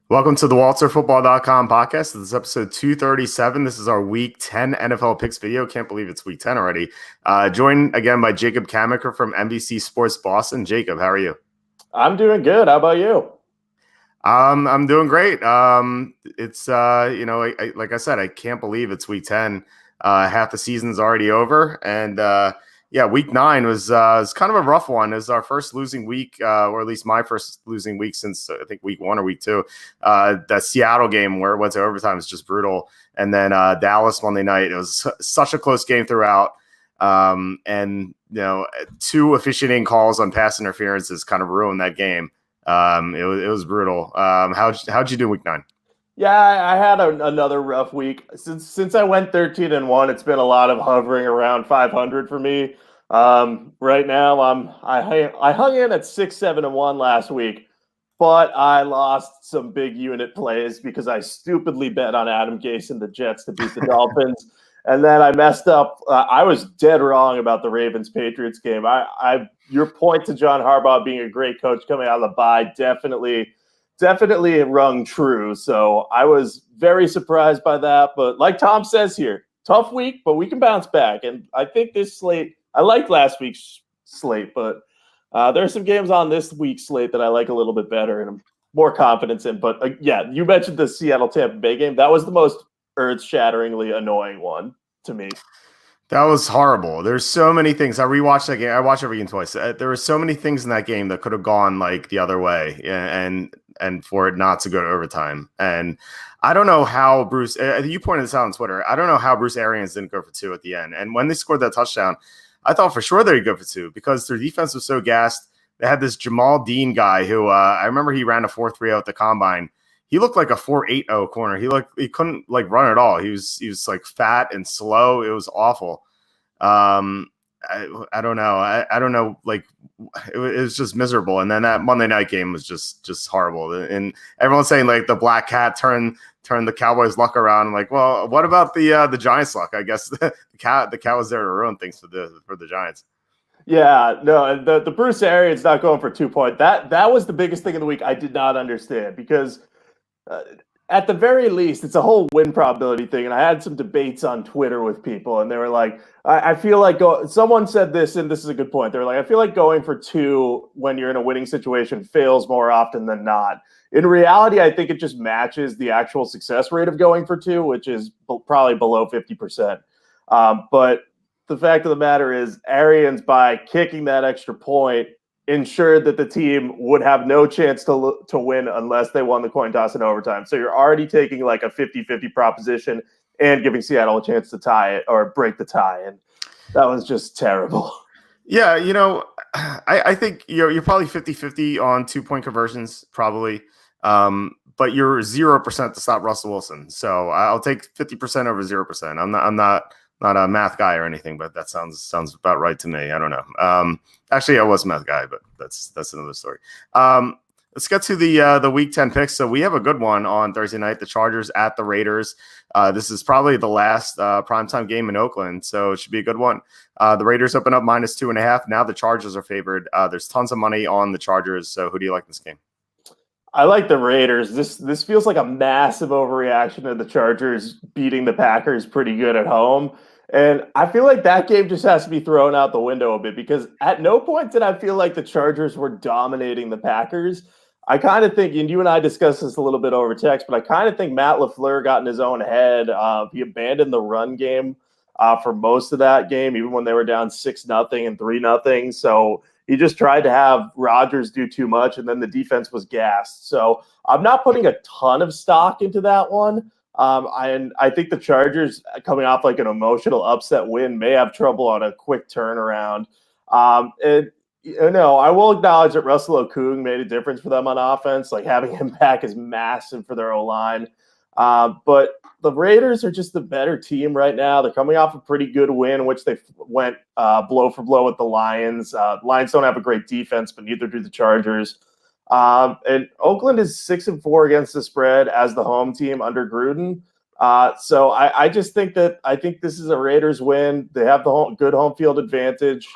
Welcome to the WalterFootball.com podcast. This is episode 237. This is our Week 10 NFL Picks video. Can't believe it's Week 10 already. Joined again by Jacob Camenker from NBC Sports Boston. Jacob, how are you? I'm doing good. How about you? I'm doing great. It's like I said, I can't believe it's Week 10. Half the season's already over, and Week 9 was kind of a rough one. It was our first losing week, or at least my first losing week since I think Week 1 or Week 2. That Seattle game where it went to overtime was just brutal, and then Dallas Monday night. It was such a close game throughout, and two officiating calls on pass interferences kind of ruined that game. It was brutal. How'd you do Week 9? Yeah, I had another rough week. Since I went 13-1, it's been a lot of hovering around 500 for me. Right now, I hung in at 6-7-1 last week, but I lost some big unit plays because I stupidly bet on Adam Gase and the Jets to beat the Dolphins. And then I messed up. I was dead wrong about the Ravens-Patriots game. Your point to John Harbaugh being a great coach coming out of the bye definitely rung true. So I was very surprised by that. But like Tom says here, tough week, but we can bounce back. And I think this slate, I liked last week's slate, but there are some games on this week's slate that I like a little bit better and I'm more confident in. But you mentioned the Seattle-Tampa Bay game. That was the most earth-shatteringly annoying one to me. That was horrible. There's so many things. I rewatched that game. I watched every game twice. There were so many things in that game that could have gone like the other way, and for it not to go to overtime. And I don't know how Bruce. You pointed this out on Twitter. I don't know how Bruce Arians didn't go for two at the end. And when they scored that touchdown, I thought for sure they'd go for two because their defense was so gassed. They had this Jamal Dean guy who I remember he ran a 4.30 at the combine. He looked like a 4.80 corner. He couldn't like run at all. He was like fat and slow. It was awful. I don't know. I don't know. Like it was just miserable. And then that Monday night game was just horrible. And everyone's saying like the black cat turned the Cowboys' luck around. I'm like, well, what about the Giants' luck? I guess the cat was there to ruin things for the Giants. Yeah, no, the Bruce Arians not going for 2 point. That was the biggest thing of the week. I did not understand because. At the very least, it's a whole win probability thing. And I had some debates on Twitter with people, and they were like, I feel like someone said this, and this is a good point. They were like, I feel like going for two when you're in a winning situation fails more often than not. In reality, I think it just matches the actual success rate of going for two, which is probably below 50%. But the fact of the matter is, Arians, by kicking that extra point, ensured that the team would have no chance to win unless they won the coin toss in overtime. So you're already taking like a 50-50 proposition and giving Seattle a chance to tie it or break the tie. And that was just terrible. Yeah, I think you're probably 50-50 on 2-point conversions, probably. But you're 0% to stop Russell Wilson. So I'll take 50% over 0%. I'm not a math guy or anything, but that sounds about right to me. I don't know. Actually, I was a math guy, but that's another story. Let's get to the Week 10 picks. So we have a good one on Thursday night. The Chargers at the Raiders. This is probably the last primetime game in Oakland, so it should be a good one. The Raiders open up -2.5. Now the Chargers are favored. There's tons of money on the Chargers. So who do you like in this game? I like the Raiders. This feels like a massive overreaction to the Chargers beating the Packers pretty good at home. And I feel like that game just has to be thrown out the window a bit because at no point did I feel like the Chargers were dominating the Packers. I kind of think, and you and I discussed this a little bit over text, but I kind of think Matt LaFleur got in his own head. He abandoned the run game for most of that game, even when they were down 6-0 and 3-0. So he just tried to have Rodgers do too much, and then the defense was gassed. So I'm not putting a ton of stock into that one. I think the Chargers, coming off like an emotional upset win, may have trouble on a quick turnaround. I will acknowledge that Russell Okung made a difference for them on offense. Like having him back is massive for their O-line. But the Raiders are just the better team right now. They're coming off a pretty good win, in which they went blow for blow with the Lions. The Lions don't have a great defense, but neither do the Chargers. And Oakland is 6-4 against the spread as the home team under Gruden. So I just think this is a Raiders win. They have the good home field advantage.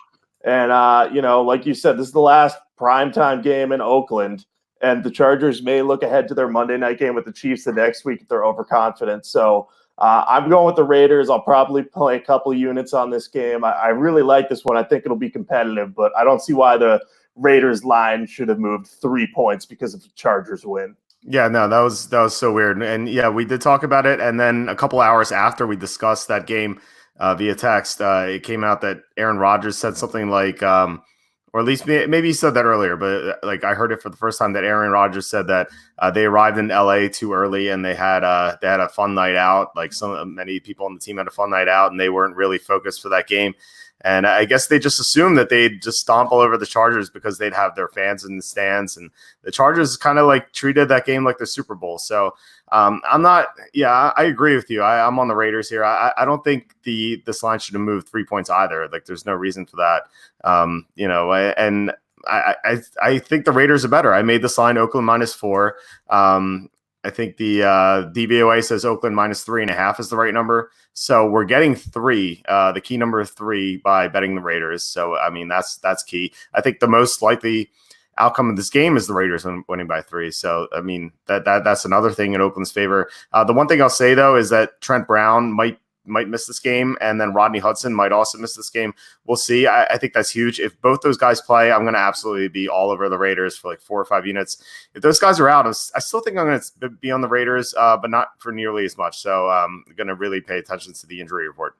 And, like you said, this is the last primetime game in Oakland. and the Chargers may look ahead to their Monday night game with the Chiefs the next week if they're overconfident. So I'm going with the Raiders. I'll probably play a couple units on this game. I really like this one. I think it'll be competitive, but I don't see why the Raiders line should have moved 3 points because of the Chargers win. Yeah, no, that was so weird. And yeah, we did talk about it. And then a couple hours after we discussed that game via text, it came out that Aaron Rodgers said something like, or at least maybe he said that earlier, but like I heard it for the first time that Aaron Rodgers said that they arrived in LA too early and they had a fun night out. Like many people on the team had a fun night out and they weren't really focused for that game. And I guess they just assumed that they'd just stomp all over the Chargers because they'd have their fans in the stands. And the Chargers kind of like treated that game like the Super Bowl. So I'm not – yeah, I agree with you. I'm on the Raiders here. I don't think this line should have moved 3 points either. Like there's no reason for that. And I think the Raiders are better. I made this line Oakland -4. I think the DVOA says Oakland -3.5 is the right number. So we're getting 3, the key number 3 by betting the Raiders. So, I mean, that's key. I think the most likely outcome of this game is the Raiders winning by 3. So, I mean, that's another thing in Oakland's favor. The one thing I'll say, though, is that Trent Brown might miss this game, and then Rodney Hudson might also miss this game. We'll see. I think that's huge. If both those guys play, I'm going to absolutely be all over the Raiders for like 4 or 5 units. If those guys are out, I still think I'm going to be on the Raiders, but not for nearly as much. So I'm going to really pay attention to the injury report.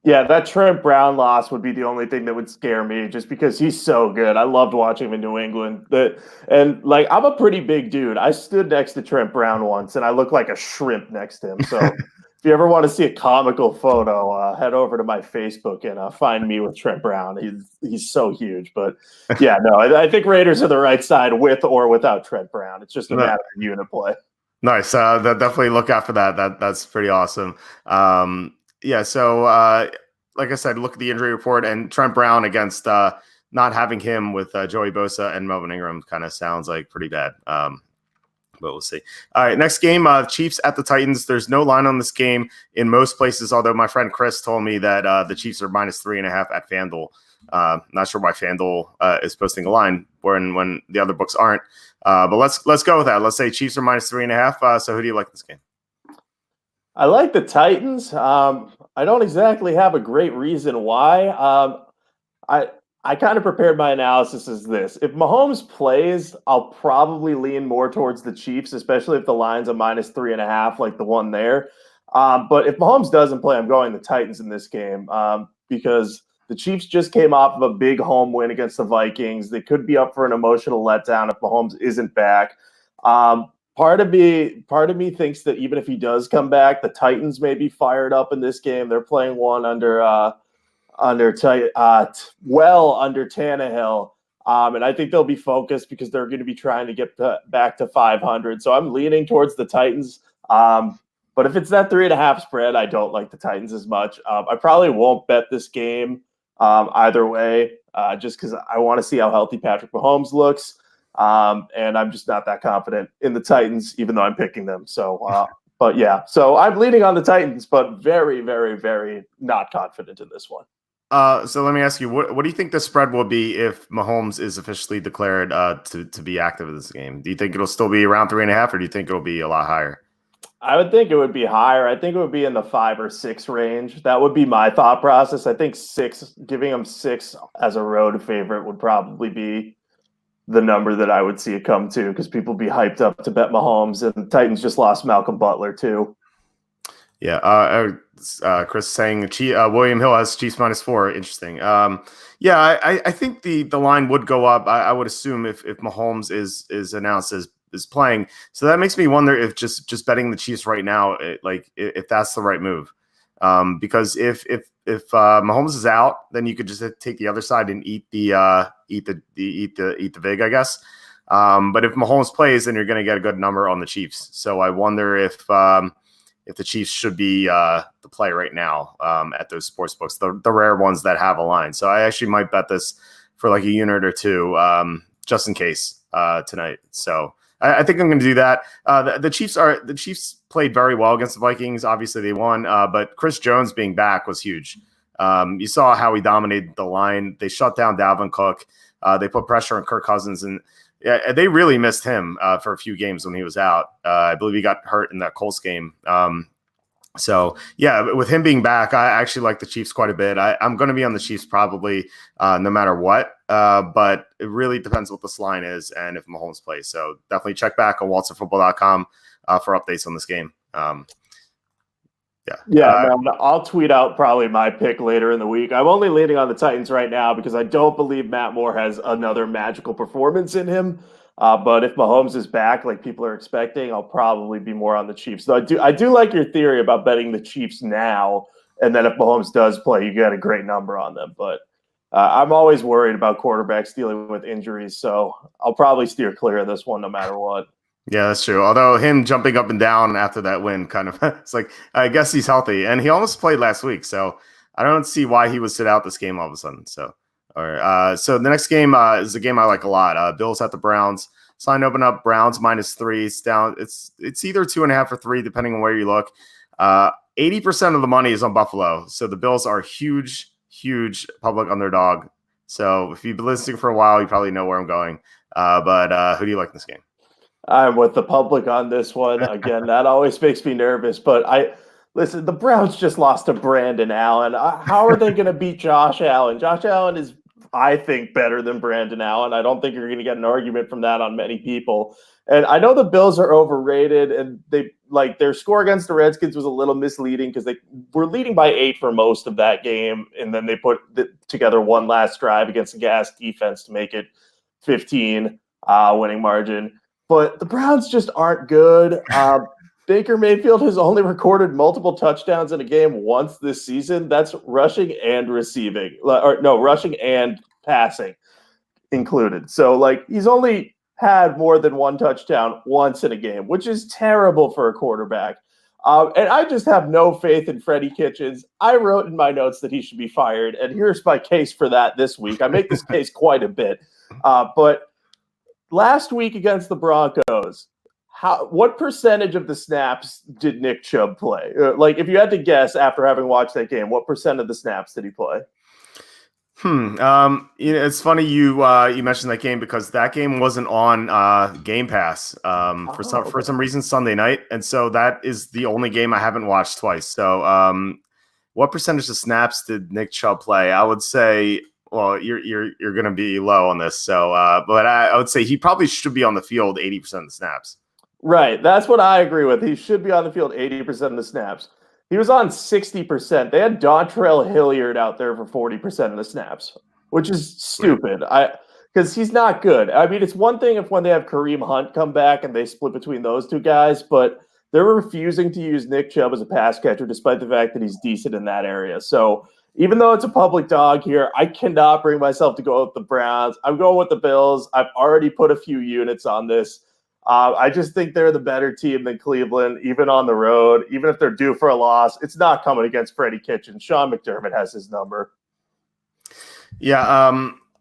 Yeah, that Trent Brown loss would be the only thing that would scare me just because he's so good. I loved watching him in New England. And I'm a pretty big dude. I stood next to Trent Brown once, and I looked like a shrimp next to him. So if you ever want to see a comical photo, head over to my Facebook and find me with Trent Brown. He's so huge. But, yeah, no, I think Raiders are the right side with or without Trent Brown. It's just a matter of unit play. Nice. Definitely look out for that. That's pretty awesome. Yeah, so like I said, look at the injury report, and Trent Brown against not having him with Joey Bosa and Melvin Ingram kind of sounds like pretty bad. But we'll see. All right, next game, Chiefs at the Titans. There's no line on this game in most places, although my friend Chris told me that the Chiefs are -3.5 at FanDuel. Not sure why FanDuel is posting a line when the other books aren't. But let's go with that. Let's say Chiefs are -3.5. So who do you like in this game? I like the Titans. I don't exactly have a great reason why. I kind of prepared my analysis as this. If Mahomes plays, I'll probably lean more towards the Chiefs, especially if the line's a -3.5, like the one there. But if Mahomes doesn't play, I'm going the Titans in this game because the Chiefs just came off of a big home win against the Vikings. They could be up for an emotional letdown if Mahomes isn't back. Part of me thinks that even if he does come back, the Titans may be fired up in this game. They're playing one under Tannehill, and I think they'll be focused because they're going to be trying to get back to 500. So I'm leaning towards the Titans. But if it's that 3.5 spread, I don't like the Titans as much. I probably won't bet this game either way, just because I want to see how healthy Patrick Mahomes looks. And I'm just not that confident in the Titans, even though I'm picking them. So, but yeah, so I'm leaning on the Titans, but very, very, very not confident in this one. So let me ask you, what do you think the spread will be if Mahomes is officially declared to be active in this game? Do you think it'll still be around 3.5, or do you think it'll be a lot higher? I would think it would be higher. I think it would be in the 5 or 6 range. That would be my thought process. I think 6, giving them 6 as a road favorite would probably be the number that I would see it come to, because people be hyped up to bet Mahomes, and the Titans just lost Malcolm Butler too. Yeah, Chris saying William Hill has Chiefs -4. Interesting. Yeah, I think the line would go up. I would assume if Mahomes is announced as playing. So that makes me wonder if just betting the Chiefs right now, if that's the right move. Because if Mahomes is out, then you could just take the other side and eat the vig, I guess. But if Mahomes plays, then you're going to get a good number on the Chiefs. So I wonder if the Chiefs should be the play right now at those sports books, the rare ones that have a line. So I actually might bet this for like a unit or two just in case tonight. So I think I'm going to do that. The Chiefs played very well against the Vikings. Obviously, they won, but Chris Jones being back was huge. You saw how he dominated the line. They shut down Dalvin Cook. They put pressure on Kirk Cousins, and Yeah, they really missed him for a few games when he was out. I believe he got hurt in that Colts game. So yeah, with him being back, I actually like the Chiefs quite a bit. I'm going to be on the Chiefs probably no matter what, but it really depends what this line is and if Mahomes plays. So definitely check back on waltzerfootball.com for updates on this game. I'll tweet out probably my pick later in the week. I'm only leaning on the Titans right now because I don't believe Matt Moore has another magical performance in him. But if Mahomes is back, like people are expecting, I'll probably be more on the Chiefs. So I do like your theory about betting the Chiefs now, and then if Mahomes does play, you get a great number on them. But I'm always worried about quarterbacks dealing with injuries, so I'll probably steer clear of this one no matter what. Yeah, that's true. Although him jumping up and down after that win kind of it's like I guess he's healthy, and he almost played last week, so I don't see why he would sit out this game all of a sudden. So, all right. So the next game is a game I like a lot. Bills at the Browns. Line open up Browns -3. It's down. It's either 2.5 or 3 depending on where you look. 80% of the money is on Buffalo, so the Bills are huge public underdog. So if you've been listening for a while, you probably know where I'm going. But who do you like in this game? I'm with the public on this one. Again, that always makes me nervous. But listen, the Browns just lost to Brandon Allen. How are they going to beat Josh Allen? Josh Allen is, I think, better than Brandon Allen. I don't think you're going to get an argument from that on many people. And I know the Bills are overrated, and their score against the Redskins was a little misleading because they were leading by 8 for most of that game, and then they put together one last drive against the Gas defense to make it 15 winning margin. But the Browns just aren't good. Baker Mayfield has only recorded multiple touchdowns in a game once this season. That's rushing and receiving, rushing and passing included. So he's only had more than one touchdown once in a game, which is terrible for a quarterback. And I just have no faith in Freddie Kitchens. I wrote in my notes that he should be fired, and here's my case for that this week. I make this case quite a bit, but last week against the Broncos, what percentage of the snaps did Nick Chubb play? If you had to guess after having watched that game, what percent of the snaps did he play? It's funny you mentioned that game because that game wasn't on Game Pass for some reason Sunday night, and so that is the only game I haven't watched twice. So, what percentage of snaps did Nick Chubb play? I would say. Well, you're going to be low on this, so but I would say he probably should be on the field 80% of the snaps. Right, that's what I agree with. He should be on the field 80% of the snaps. He was on 60%. They had Dontrell Hilliard out there for 40% of the snaps, which is stupid. Because he's not good. I mean, it's one thing when they have Kareem Hunt come back and they split between those two guys, but they're refusing to use Nick Chubb as a pass catcher, despite the fact that he's decent in that area. So. Even though it's a public dog here, I cannot bring myself to go with the Browns. I'm going with the Bills. I've already put a few units on this. I just think they're the better team than Cleveland, even on the road. Even if they're due for a loss, it's not coming against Freddie Kitchens. Sean McDermott has his number. Yeah,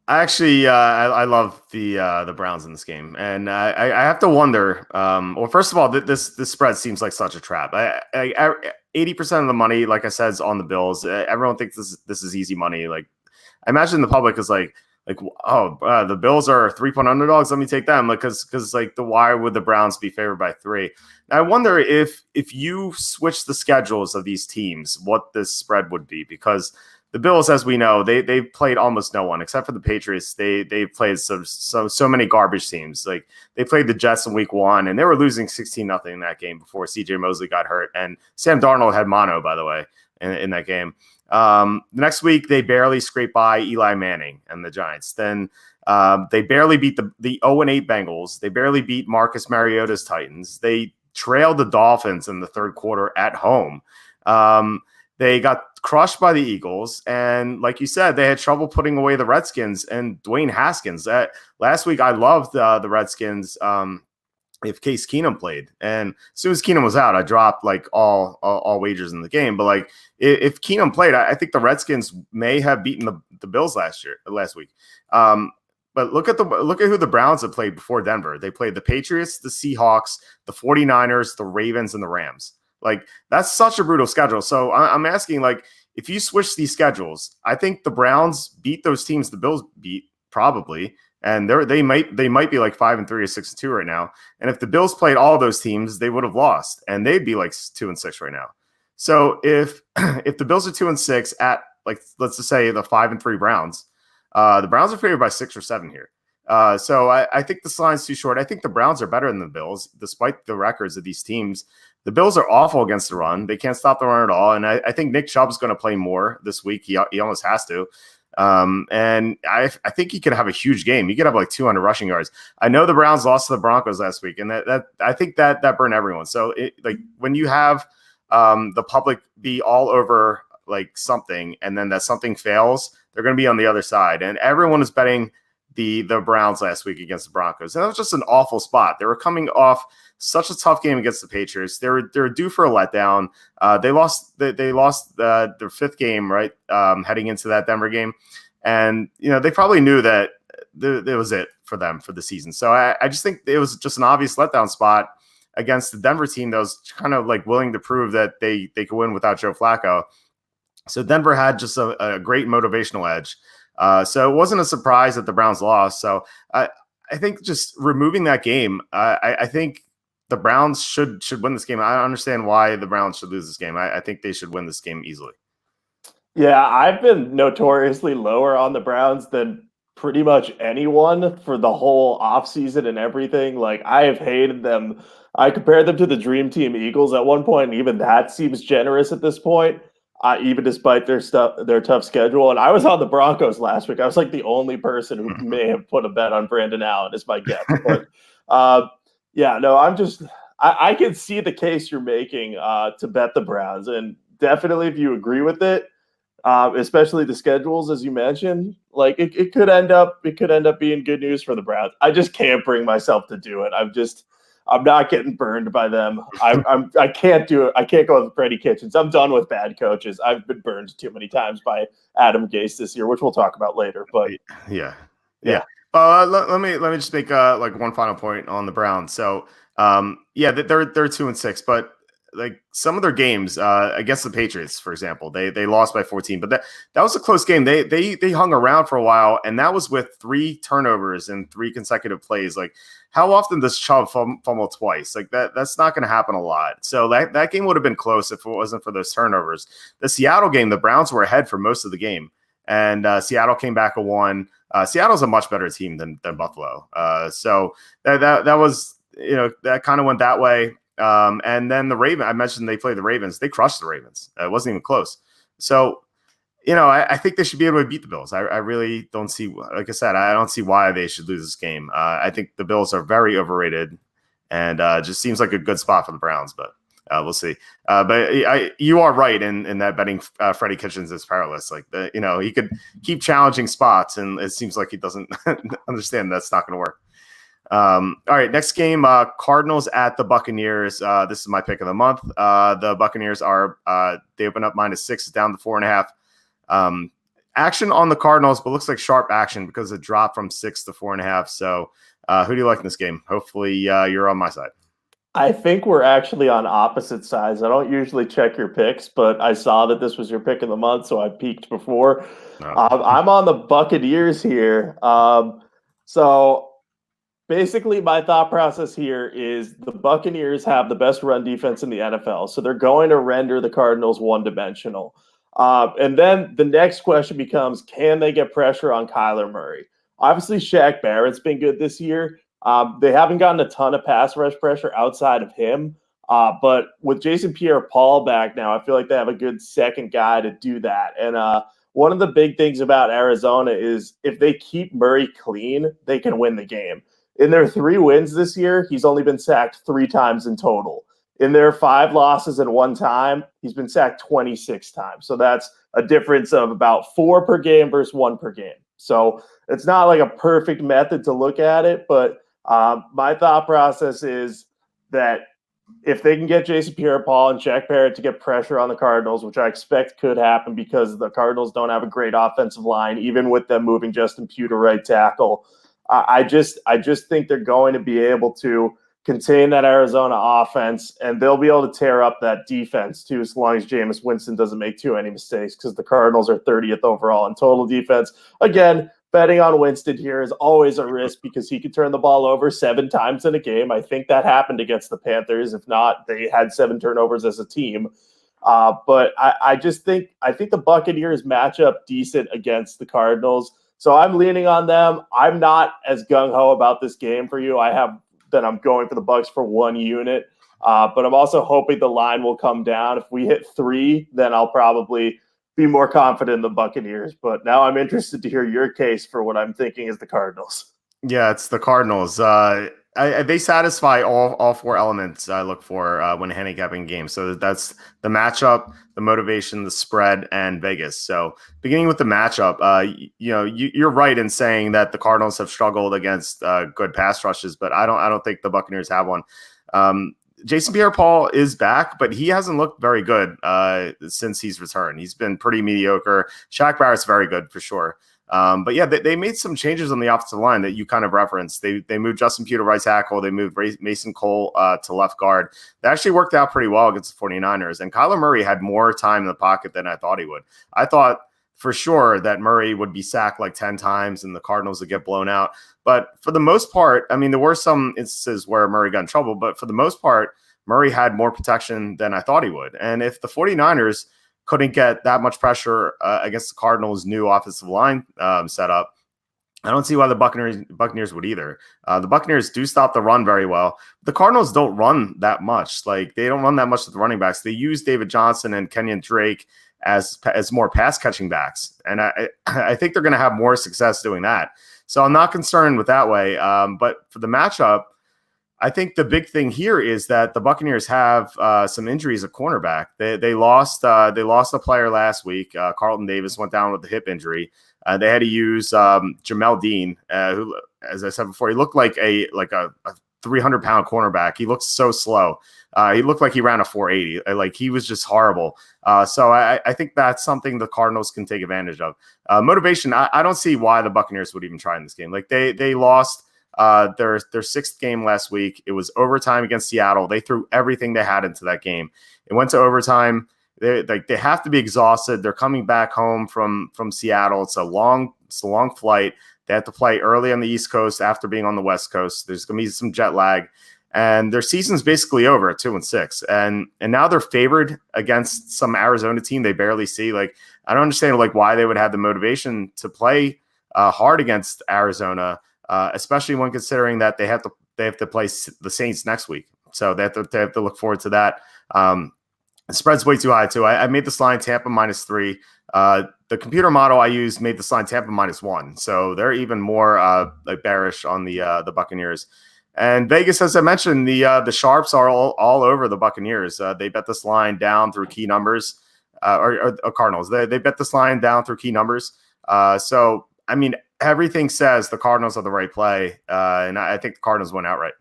I actually I love the Browns in this game, and I have to wonder. Well, first of all, this spread seems like such a trap. 80% of the money, like I said, is on the Bills. Everyone thinks this is easy money. Like, I imagine the public is like the Bills are 3-point underdogs. Let me take them. Because why would the Browns be favored by 3? I wonder if you switch the schedules of these teams, what this spread would be, because the Bills, as we know, they've played almost no one except for the Patriots. They've played so many garbage teams. Like they played the Jets in week 1, and they were losing 16-0 in that game before C.J. Mosley got hurt, and Sam Darnold had mono, by the way, in that game. The next week they barely scraped by Eli Manning and the Giants. Then they barely beat the 0-8 Bengals. They barely beat Marcus Mariota's Titans. They trailed the Dolphins in the third quarter at home. They got crushed by the Eagles, and like you said, they had trouble putting away the Redskins and Dwayne Haskins. Last week, I loved the Redskins if Case Keenum played, and as soon as Keenum was out, I dropped all wagers in the game. But if Keenum played, I think the Redskins may have beaten the Bills last week. But look at who the Browns have played before Denver. They played the Patriots, the Seahawks, the 49ers, the Ravens, and the Rams. That's such a brutal schedule. So I'm asking, if you switch these schedules, I think the Browns beat those teams the Bills beat, probably. and they might be like 5-3 or 6-2 right now. And if the Bills played all those teams, they would have lost, and they'd be like 2-6 right now. So if the Bills are 2-6 at, like, let's just say the 5-3 Browns, the Browns are favored by 6 or 7 here. So I think this line's too short. I think the Browns are better than the Bills, despite the records of these teams. The Bills are awful against the run. They can't stop the run at all. And I think Nick Chubb's going to play more this week. He almost has to. And I think he could have a huge game. He could have like 200 rushing yards. I know the Browns lost to the Broncos last week, and that I think that burned everyone. So like when you have the public be all over like something, and then that something fails, they're going to be on the other side. And everyone is betting the Browns last week against the Broncos. And that was just an awful spot. They were coming off such a tough game against the Patriots. They were due for a letdown. They lost their fifth game, right, heading into that Denver game. And, they probably knew that it was it for them for the season. So I just think it was just an obvious letdown spot against the Denver team that was kind of like willing to prove that they could win without Joe Flacco. So Denver had just a great motivational edge. So it wasn't a surprise that the Browns lost. So I think just removing that game, I think the Browns should win this game. I don't understand why the Browns should lose this game. I think they should win this game easily. Yeah, I've been notoriously lower on the Browns than pretty much anyone for the whole offseason and everything. Like, I have hated them. I compared them to the Dream Team Eagles at one point, and even that seems generous at this point. Even despite their tough schedule. And I was on the Broncos last week. I was like the only person who may have put a bet on Brandon Allen, is my guess. But I can see the case you're making to bet the Browns. And definitely if you agree with it, especially the schedules, as you mentioned, like it could end up being good news for the Browns. I just can't bring myself to do it. I'm not getting burned by them. I can't do it. I can't go with Freddie Kitchens. I'm done with bad coaches. I've been burned too many times by Adam Gase this year, which we'll talk about later. But yeah. Let me just make like one final point on the Browns. So they're 2-6, but like some of their games against the Patriots, for example, they lost by 14, but that was a close game. They hung around for a while, and that was with 3 turnovers and 3 consecutive plays. Like, how often does Chubb fumble twice? Like that's not going to happen a lot. So that game would have been close if it wasn't for those turnovers. The Seattle game, the Browns were ahead for most of the game, and Seattle came back a 1. Seattle's a much better team than Buffalo. So that was, that kind of went that way. And then the Ravens, I mentioned they played the Ravens. They crushed the Ravens. It wasn't even close. So, I think they should be able to beat the Bills. I really don't see, like I said, I don't see why they should lose this game. I think the Bills are very overrated, and just seems like a good spot for the Browns, but we'll see. But you are right in that betting Freddie Kitchens is powerless. Like, he could keep challenging spots, and it seems like he doesn't understand that's not going to work. All right, next game, Cardinals at the Buccaneers. This is my pick of the month. The Buccaneers are they open up -6, down to 4.5. Action on the Cardinals, but looks like sharp action because it dropped from 6 to 4.5. So who do you like in this game? Hopefully you're on my side. I think we're actually on opposite sides. I don't usually check your picks, but I saw that this was your pick of the month, so I peeked before. I'm on the Buccaneers here. So basically, my thought process here is the Buccaneers have the best run defense in the NFL, so they're going to render the Cardinals one-dimensional. And then the next question becomes, can they get pressure on Kyler Murray? Obviously, Shaq Barrett's been good this year. They haven't gotten a ton of pass rush pressure outside of him. But with Jason Pierre-Paul back now, I feel like they have a good second guy to do that. And one of the big things about Arizona is if they keep Murray clean, they can win the game. In their 3 wins this year, he's only been sacked 3 times in total. In their 5 losses and 1 time, he's been sacked 26 times. So that's a difference of about 4 per game versus 1 per game. So it's not like a perfect method to look at it, but my thought process is that if they can get Jason Pierre-Paul and Shaq Barrett to get pressure on the Cardinals, which I expect could happen because the Cardinals don't have a great offensive line, even with them moving Justin Pugh to right tackle, I just think they're going to be able to contain that Arizona offense, and they'll be able to tear up that defense too, as long as Jameis Winston doesn't make too many mistakes, because the Cardinals are 30th overall in total defense. Again, betting on Winston here is always a risk because he could turn the ball over 7 times in a game. I think that happened against the Panthers. If not, they had 7 turnovers as a team. But I think the Buccaneers match up decent against the Cardinals. So I'm leaning on them. I'm not as gung-ho about this game for you. I'm going for the Bucs for 1 unit. But I'm also hoping the line will come down. If we hit 3, then I'll probably be more confident in the Buccaneers. But now I'm interested to hear your case for what I'm thinking is the Cardinals. Yeah, it's the Cardinals. They satisfy all 4 elements I look for when handicapping games. So that's the matchup, the motivation, the spread, and Vegas. So beginning with the matchup, you're right in saying that the Cardinals have struggled against good pass rushes, but I don't think the Buccaneers have one. Jason Pierre-Paul is back, but he hasn't looked very good since he's returned. He's been pretty mediocre. Shaq Barrett's very good for sure. But yeah, they made some changes on the offensive line that you kind of referenced. They moved Justin Pugh to right tackle. They moved Mason Cole to left guard. That actually worked out pretty well against the 49ers. And Kyler Murray had more time in the pocket than I thought he would. I thought for sure that Murray would be sacked like 10 times and the Cardinals would get blown out. But for the most part, I mean, there were some instances where Murray got in trouble, but for the most part, Murray had more protection than I thought he would. And if the 49ers couldn't get that much pressure against the Cardinals' new offensive line setup, I don't see why the Buccaneers would either. The Buccaneers do stop the run very well. The Cardinals don't run that much. Like, they don't run that much with the running backs. They use David Johnson and Kenyon Drake as more pass catching backs. And I think they're going to have more success doing that. So I'm not concerned with that way. But for the matchup, I think the big thing here is that the Buccaneers have some injuries at cornerback. They lost a player last week. Carlton Davis went down with a hip injury. They had to use Jamel Dean, who, as I said before, he looked like a 300-pound cornerback. He looked so slow. He looked like he ran a 480. Like, he was just horrible. So I think that's something the Cardinals can take advantage of. Motivation, I don't see why the Buccaneers would even try in this game. Like, they lost their 6th game last week. It was overtime against Seattle. They threw everything they had into that game. It went to overtime. They have to be exhausted. They're coming back home from Seattle. It's a long flight. They have to play early on the East Coast after being on the West Coast. There's going to be some jet lag, and their season's basically over at 2-6. And now they're favored against some Arizona team they barely see. Like, I don't understand why they would have the motivation to play hard against Arizona. Especially when considering that they have to play the Saints next week, so they have to look forward to that. The spread's way too high too. I made this line Tampa -3. The computer model I use made this line Tampa -1, so they're even more bearish on the Buccaneers. And Vegas, as I mentioned, the sharps are all over the Buccaneers. They bet this line down through key numbers, or Cardinals. They bet this line down through key numbers. So I mean, everything says the Cardinals are the right play, and I think the Cardinals win outright.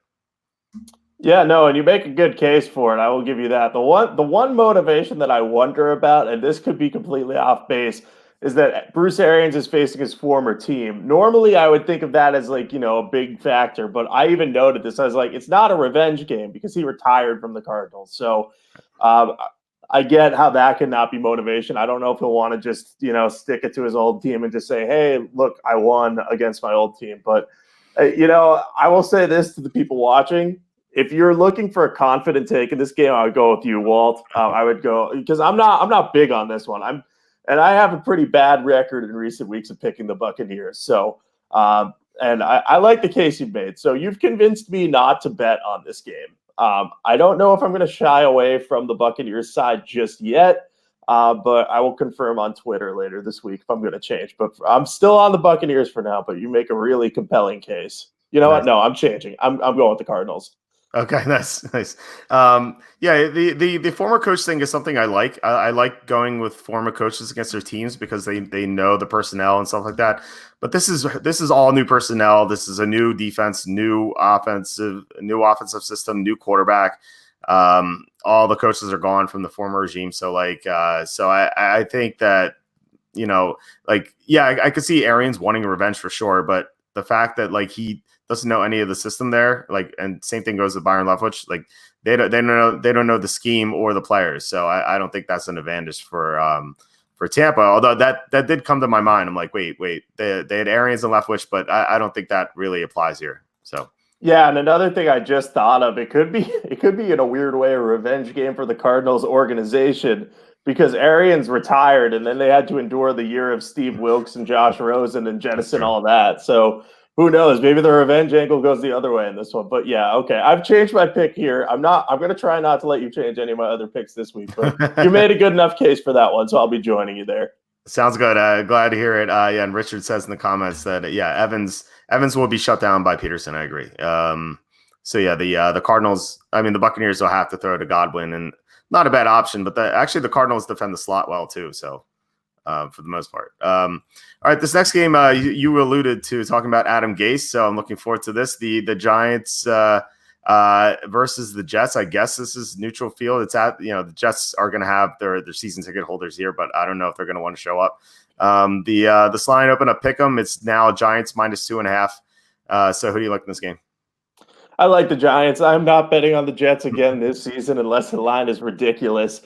Yeah, no, and you make a good case for it. I will give you that. The one motivation that I wonder about, and this could be completely off base, is that Bruce Arians is facing his former team. Normally, I would think of that as a big factor, but I even noted this. I was like, it's not a revenge game because he retired from the Cardinals. So I get how that could not be motivation. I don't know if he'll want to just, stick it to his old team and just say, hey, look, I won against my old team. But, I will say this to the people watching. If you're looking for a confident take in this game, I would go with you, Walt. I would go because I'm not big on this one. I have a pretty bad record in recent weeks of picking the Buccaneers. So, and I like the case you've made. So you've convinced me not to bet on this game. I don't know if I'm going to shy away from the Buccaneers side just yet, but I will confirm on Twitter later this week if I'm going to change. But I'm still on the Buccaneers for now, but you make a really compelling case. You know what? No, I'm changing. I'm going with the Cardinals. Okay, nice. Yeah, the former coach thing is something I like. I like going with former coaches against their teams because they know the personnel and stuff like that. But this is all new personnel. This is a new defense, new offensive system, new quarterback. All the coaches are gone from the former regime. So I think that I could see Arians wanting revenge for sure, but the fact that he doesn't know any of the system there, and same thing goes with Byron Leftwich. They don't know the scheme or the players, so I don't think that's an advantage for for Tampa. Although that did come to my mind. I'm like, wait, they had Arians and Leftwich, but I don't think that really applies here. So. Yeah, and another thing I just thought of, it could be in a weird way a revenge game for the Cardinals organization because Arians retired and then they had to endure the year of Steve Wilkes and Josh Rosen and jettison all that. So who knows? Maybe the revenge angle goes the other way in this one. But yeah, okay. I've changed my pick here. I'm going to try not to let you change any of my other picks this week, but you made a good enough case for that one, so I'll be joining you there. Sounds good. Glad to hear it. Yeah, and Richard says in the comments that Evans will be shut down by Peterson. I agree. So yeah, the Cardinals. I mean, the Buccaneers will have to throw to Godwin, and not a bad option. But actually, the Cardinals defend the slot well too. So for the most part. All right, this next game you alluded to talking about Adam Gase. So I'm looking forward to this. The Giants versus the Jets. I guess this is neutral field. It's at the Jets are going to have their season ticket holders here, but I don't know if they're going to want to show up. The line open up pick 'em. It's now Giants -2.5. So who do you like in this game? I like the Giants. I'm not betting on the Jets again this season unless the line is ridiculous.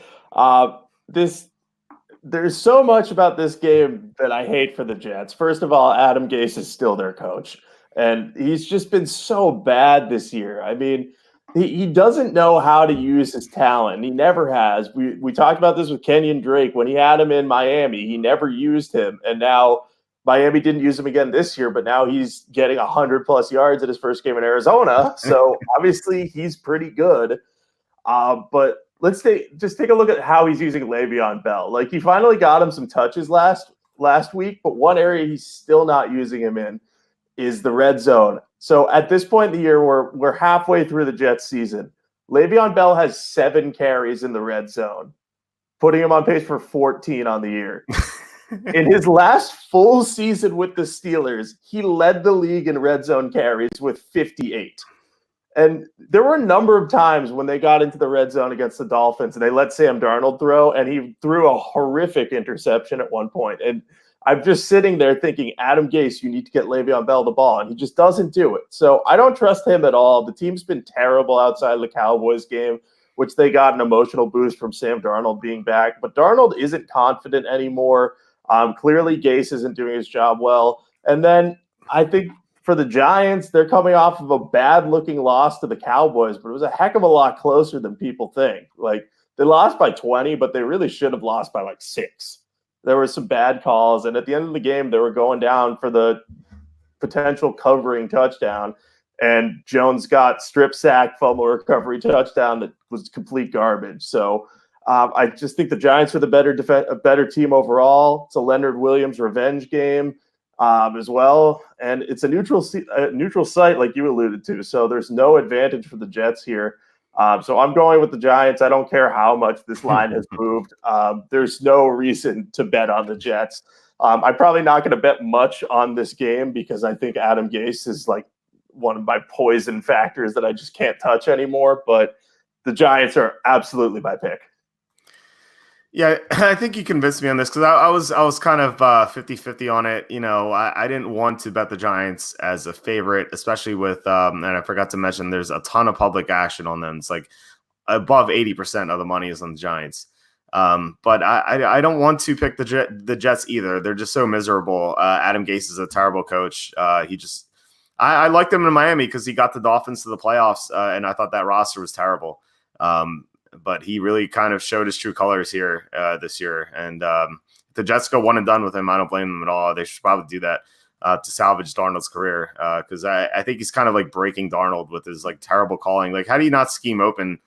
There's so much about this game that I hate for the Jets. First of all, Adam Gase is still their coach, and he's just been so bad this year. I mean, he doesn't know how to use his talent. He never has. We talked about this with Kenyon Drake. When he had him in Miami, he never used him, and now Miami didn't use him again this year, but now he's getting 100+ yards at his first game in Arizona. So obviously he's pretty good. But let's just take a look at how he's using Le'Veon Bell. Like, he finally got him some touches last week, but one area he's still not using him in is the red zone. So at this point in the year, we're halfway through the Jets season. Le'Veon Bell has 7 carries in the red zone, putting him on pace for 14 on the year. In his last full season with the Steelers, he led the league in red zone carries with 58. And there were a number of times when they got into the red zone against the Dolphins and they let Sam Darnold throw, and he threw a horrific interception at one point. And I'm just sitting there thinking, Adam Gase, you need to get Le'Veon Bell the ball, and he just doesn't do it. So I don't trust him at all. The team's been terrible outside of the Cowboys game, which they got an emotional boost from Sam Darnold being back. But Darnold isn't confident anymore. Clearly, Gase isn't doing his job well. And then I think for the Giants, they're coming off of a bad-looking loss to the Cowboys, but it was a heck of a lot closer than people think. Like, they lost by 20, but they really should have lost by like 6. There were some bad calls, and at the end of the game, they were going down for the potential covering touchdown, and Jones got strip sack, fumble recovery touchdown that was complete garbage. So I just think the Giants are a better team overall. It's a Leonard Williams revenge game as well, and it's a neutral site like you alluded to. So there's no advantage for the Jets here. So I'm going with the Giants. I don't care how much this line has moved. There's no reason to bet on the Jets. I'm probably not going to bet much on this game because I think Adam Gase is like one of my poison factors that I just can't touch anymore. But the Giants are absolutely my pick. Yeah, I think you convinced me on this because I was kind of 50-50 on it. I didn't want to bet the Giants as a favorite, especially with and I forgot to mention there's a ton of public action on them. It's like above 80% of the money is on the Giants. But I don't want to pick the Jets either. They're just so miserable. Adam Gase is a terrible coach. I liked him in Miami because he got the Dolphins to the playoffs, and I thought that roster was terrible. But he really kind of showed his true colors here this year. And if the Jets go one and done with him, I don't blame them at all. They should probably do that to salvage Darnold's career because I think he's kind of like breaking Darnold with his like terrible calling. Like, how do you not scheme open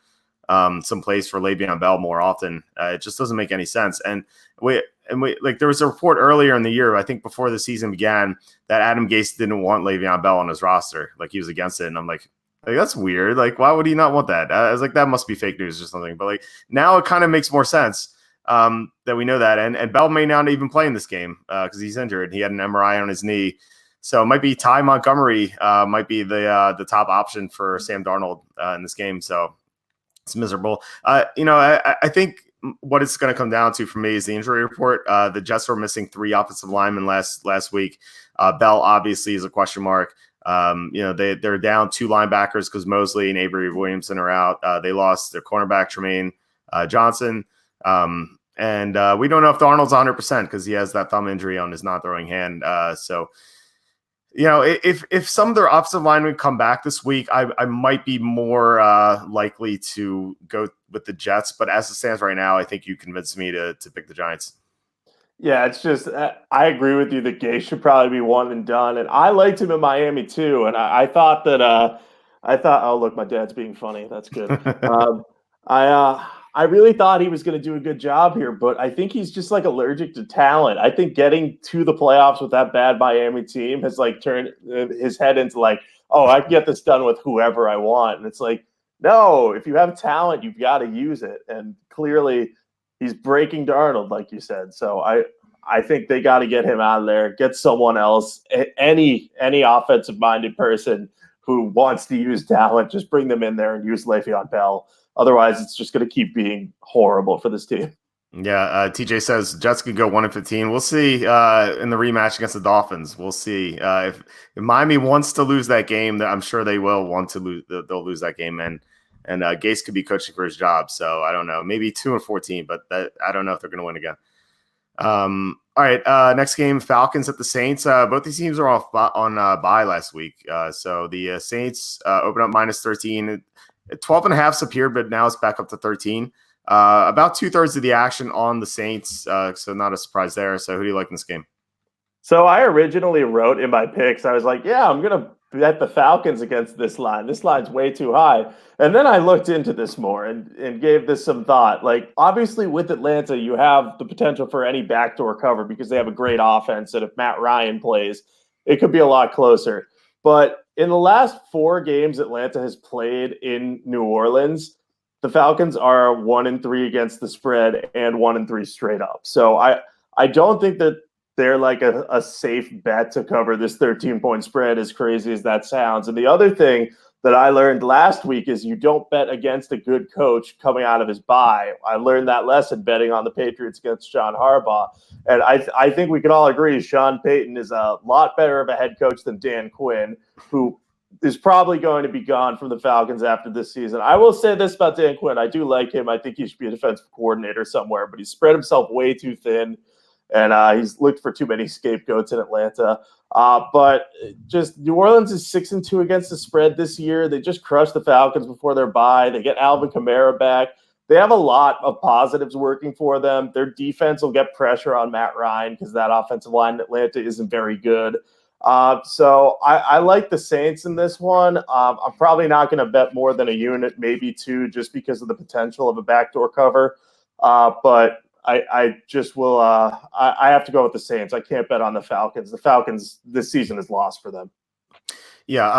some plays for Le'Veon Bell more often? It just doesn't make any sense. And like there was a report earlier in the year, I think before the season began, that Adam Gase didn't want Le'Veon Bell on his roster. Like, he was against it. And I'm like, that's weird. Like, why would he not want that? I was like, that must be fake news or something. But like, now it kind of makes more sense that we know that. And Bell may not even play in this game because he's injured. He had an MRI on his knee. So it might be Ty Montgomery might be the top option for Sam Darnold in this game. So it's miserable. I think what it's going to come down to for me is the injury report. The Jets were missing 3 offensive linemen last week. Bell obviously is a question mark. They're down 2 linebackers because Mosley and Avery Williamson are out. They lost their cornerback Tremaine Johnson. And we don't know if Darnold's 100% because he has that thumb injury on his not throwing hand. So, if some of their offensive linemen come back this week, I might be more likely to go with the Jets. But as it stands right now, I think you convinced me to pick the Giants. Yeah, it's just I agree with you that Gay should probably be one and done, and I liked him in Miami too. And I thought that oh look, my dad's being funny. That's good. I really thought he was going to do a good job here, but I think he's just like allergic to talent. I think getting to the playoffs with that bad Miami team has like turned his head into like, oh, I can get this done with whoever I want, and it's like, no, if you have talent, you've got to use it, and clearly he's breaking Darnold, like you said. So I think they got to get him out of there, get someone else, any offensive minded person who wants to use talent, just bring them in there and use Le'Veon Bell. Otherwise, it's just going to keep being horrible for this team. Yeah, TJ says Jets could go 1-15. We'll see in the rematch against the Dolphins. We'll see if Miami wants to lose that game. I'm sure they will want to lose. They'll lose that game, and Gase could be coaching for his job. So I don't know, maybe 2-14, but I don't know if they're going to win again. All right, next game, Falcons at the Saints. Both these teams are off on bye last week. So the Saints open up -13. 12.5's appeared, but now it's back up to 13. About 2/3 of the action on the Saints, so not a surprise there. So who do you like in this game? So I originally wrote in my picks, I was like, yeah, I'm going to bet the Falcons against this line. This line's way too high. And then I looked into this more and gave this some thought. Like, obviously, with Atlanta, you have the potential for any backdoor cover because they have a great offense. And if Matt Ryan plays, it could be a lot closer. But in the last 4 games Atlanta has played in New Orleans, the Falcons are 1-3 against the spread and 1-3 straight up. So I don't think that they're like a safe bet to cover this 13-point spread, as crazy as that sounds. And the other thing that I learned last week is you don't bet against a good coach coming out of his bye. I learned that lesson betting on the Patriots against John Harbaugh. And I think we can all agree Sean Payton is a lot better of a head coach than Dan Quinn, who is probably going to be gone from the Falcons after this season. I will say this about Dan Quinn. I do like him. I think he should be a defensive coordinator somewhere, but he's spread himself way too thin. And he's looked for too many scapegoats in Atlanta. But just New Orleans is 6-2 against the spread this year. They just crushed the Falcons before their bye. They get Alvin Kamara back. They have a lot of positives working for them. Their defense will get pressure on Matt Ryan because that offensive line in Atlanta isn't very good. So I like the Saints in this one. I'm probably not going to bet more than a unit, maybe 2, just because of the potential of a backdoor cover. But I just will. I have to go with the Saints. I can't bet on the Falcons. The Falcons this season is lost for them. Yeah,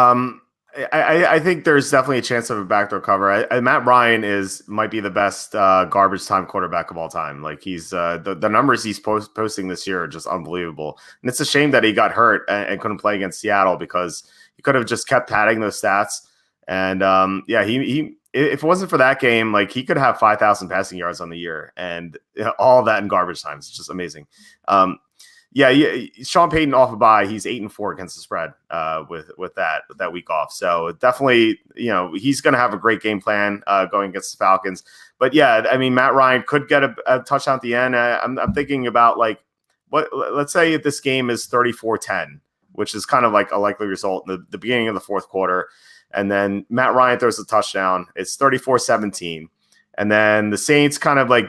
I think there's definitely a chance of a backdoor cover. Matt Ryan might be the best garbage time quarterback of all time. Like he's the numbers he's posting this year are just unbelievable. And it's a shame that he got hurt and couldn't play against Seattle because he could have just kept padding those stats. And he if it wasn't for that game, like he could have 5,000 passing yards on the year and all of that in garbage time. It's just amazing. Sean Payton off a bye, he's 8-4 against the spread with that week off. So definitely, he's going to have a great game plan going against the Falcons. But yeah, I mean, Matt Ryan could get a touchdown at the end. I'm thinking about like let's say if this game is 34-10, which is kind of like a likely result in the beginning of the fourth quarter. And then Matt Ryan throws a touchdown. It's 34-17. And then the Saints kind of like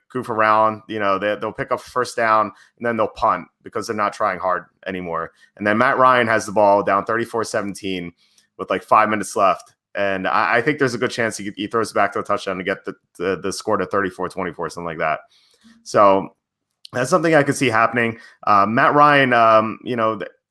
goof around, they'll pick up first down and then they'll punt because they're not trying hard anymore. And then Matt Ryan has the ball down 34-17 with like 5 minutes left. And I think there's a good chance he throws it back to a touchdown to get the score to 34-24, something like that. So that's something I could see happening. Matt Ryan,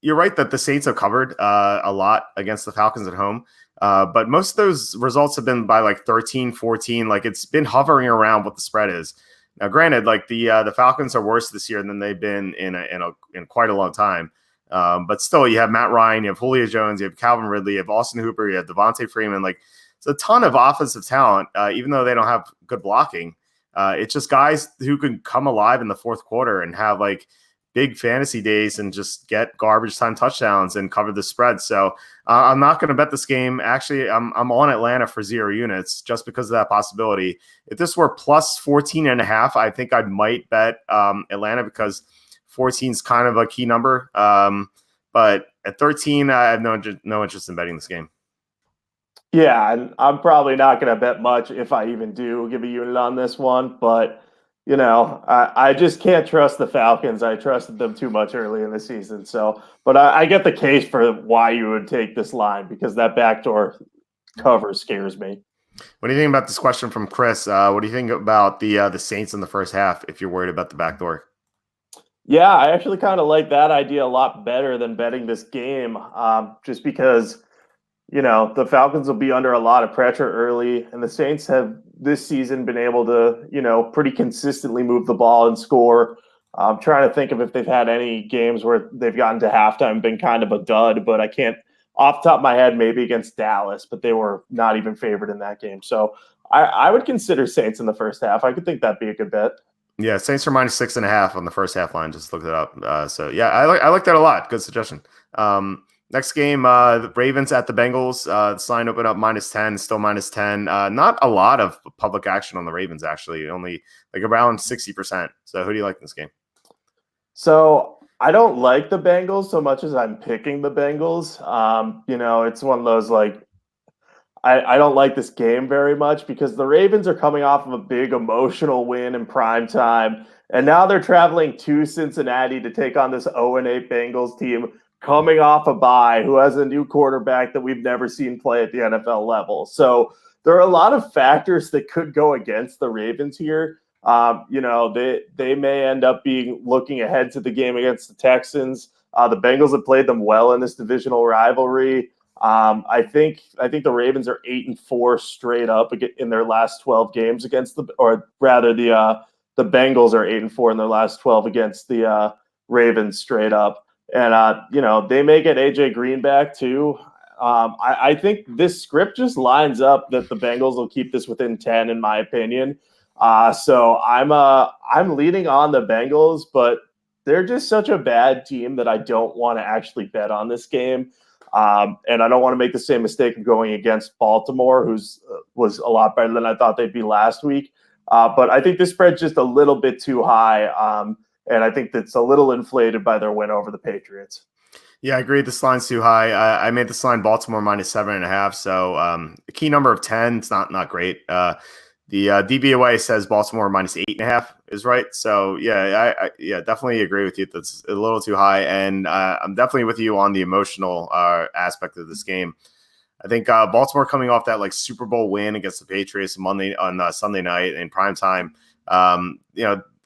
you're right that the Saints have covered a lot against the Falcons at home. But most of those results have been by like 13-14. Like it's been hovering around what the spread is. Now, granted, like the Falcons are worse this year than they've been in quite a long time. But still, you have Matt Ryan, you have Julio Jones, you have Calvin Ridley, you have Austin Hooper, you have Devontae Freeman. Like it's a ton of offensive talent, even though they don't have good blocking. It's just guys who can come alive in the fourth quarter and have like big fantasy days and just get garbage time touchdowns and cover the spread. So I'm not going to bet this game. Actually, I'm on Atlanta for 0 units just because of that possibility. If this were plus 14.5, I think I might bet Atlanta because 14 is kind of a key number. But at 13, I have no interest in betting this game. Yeah, and I'm probably not going to bet much if I even do give a unit on this one. But, I just can't trust the Falcons. I trusted them too much early in the season. So, but I get the case for why you would take this line because that backdoor cover scares me. What do you think about this question from Chris? What do you think about the Saints in the first half if you're worried about the backdoor? Yeah, I actually kind of like that idea a lot better than betting this game, just because the Falcons will be under a lot of pressure early, and the Saints have this season been able to pretty consistently move the ball and score. I'm trying to think of if they've had any games where they've gotten to halftime and been kind of a dud, but I can't off the top of my head, maybe against Dallas, but they were not even favored in that game. So I would consider Saints in the first half. I could think that'd be a good bet. Yeah, Saints are minus 6.5 on the first half line. Just looked it up. So yeah, I like that a lot. Good suggestion. Next game, the Ravens at the Bengals. This line opened up minus 10, still minus 10. Not a lot of public action on the Ravens, actually. Only like around 60%. So who do you like in this game? So I don't like the Bengals so much as I'm picking the Bengals. It's one of those like I don't like this game very much because the Ravens are coming off of a big emotional win in prime time, and now they're traveling to Cincinnati to take on this 0-8 Bengals team coming off a bye who has a new quarterback that we've never seen play at the NFL level. So there are a lot of factors that could go against the Ravens here. They may end up looking ahead to the game against the Texans. The Bengals have played them well in this divisional rivalry. I think the Ravens are 8-4 straight up in their last 12 games against the Bengals are 8-4 in their last 12 against the Ravens straight up. And they may get AJ Green back too. I think this script just lines up that the Bengals will keep this within 10, in my opinion. So I'm leaning on the Bengals, but they're just such a bad team that I don't want to actually bet on this game. And I don't want to make the same mistake of going against Baltimore, was a lot better than I thought they'd be last week. But I think this spread's just a little bit too high. And I think that's a little inflated by their win over the Patriots. Yeah, I agree. This line's too high. I made this line Baltimore minus 7.5. So a key number of 10. It's not great. The DVOA says Baltimore minus 8.5 is right. So yeah, I definitely agree with you. That's a little too high, and I'm definitely with you on the emotional aspect of this game. I think Baltimore coming off that like Super Bowl win against the Patriots on Sunday night in prime time.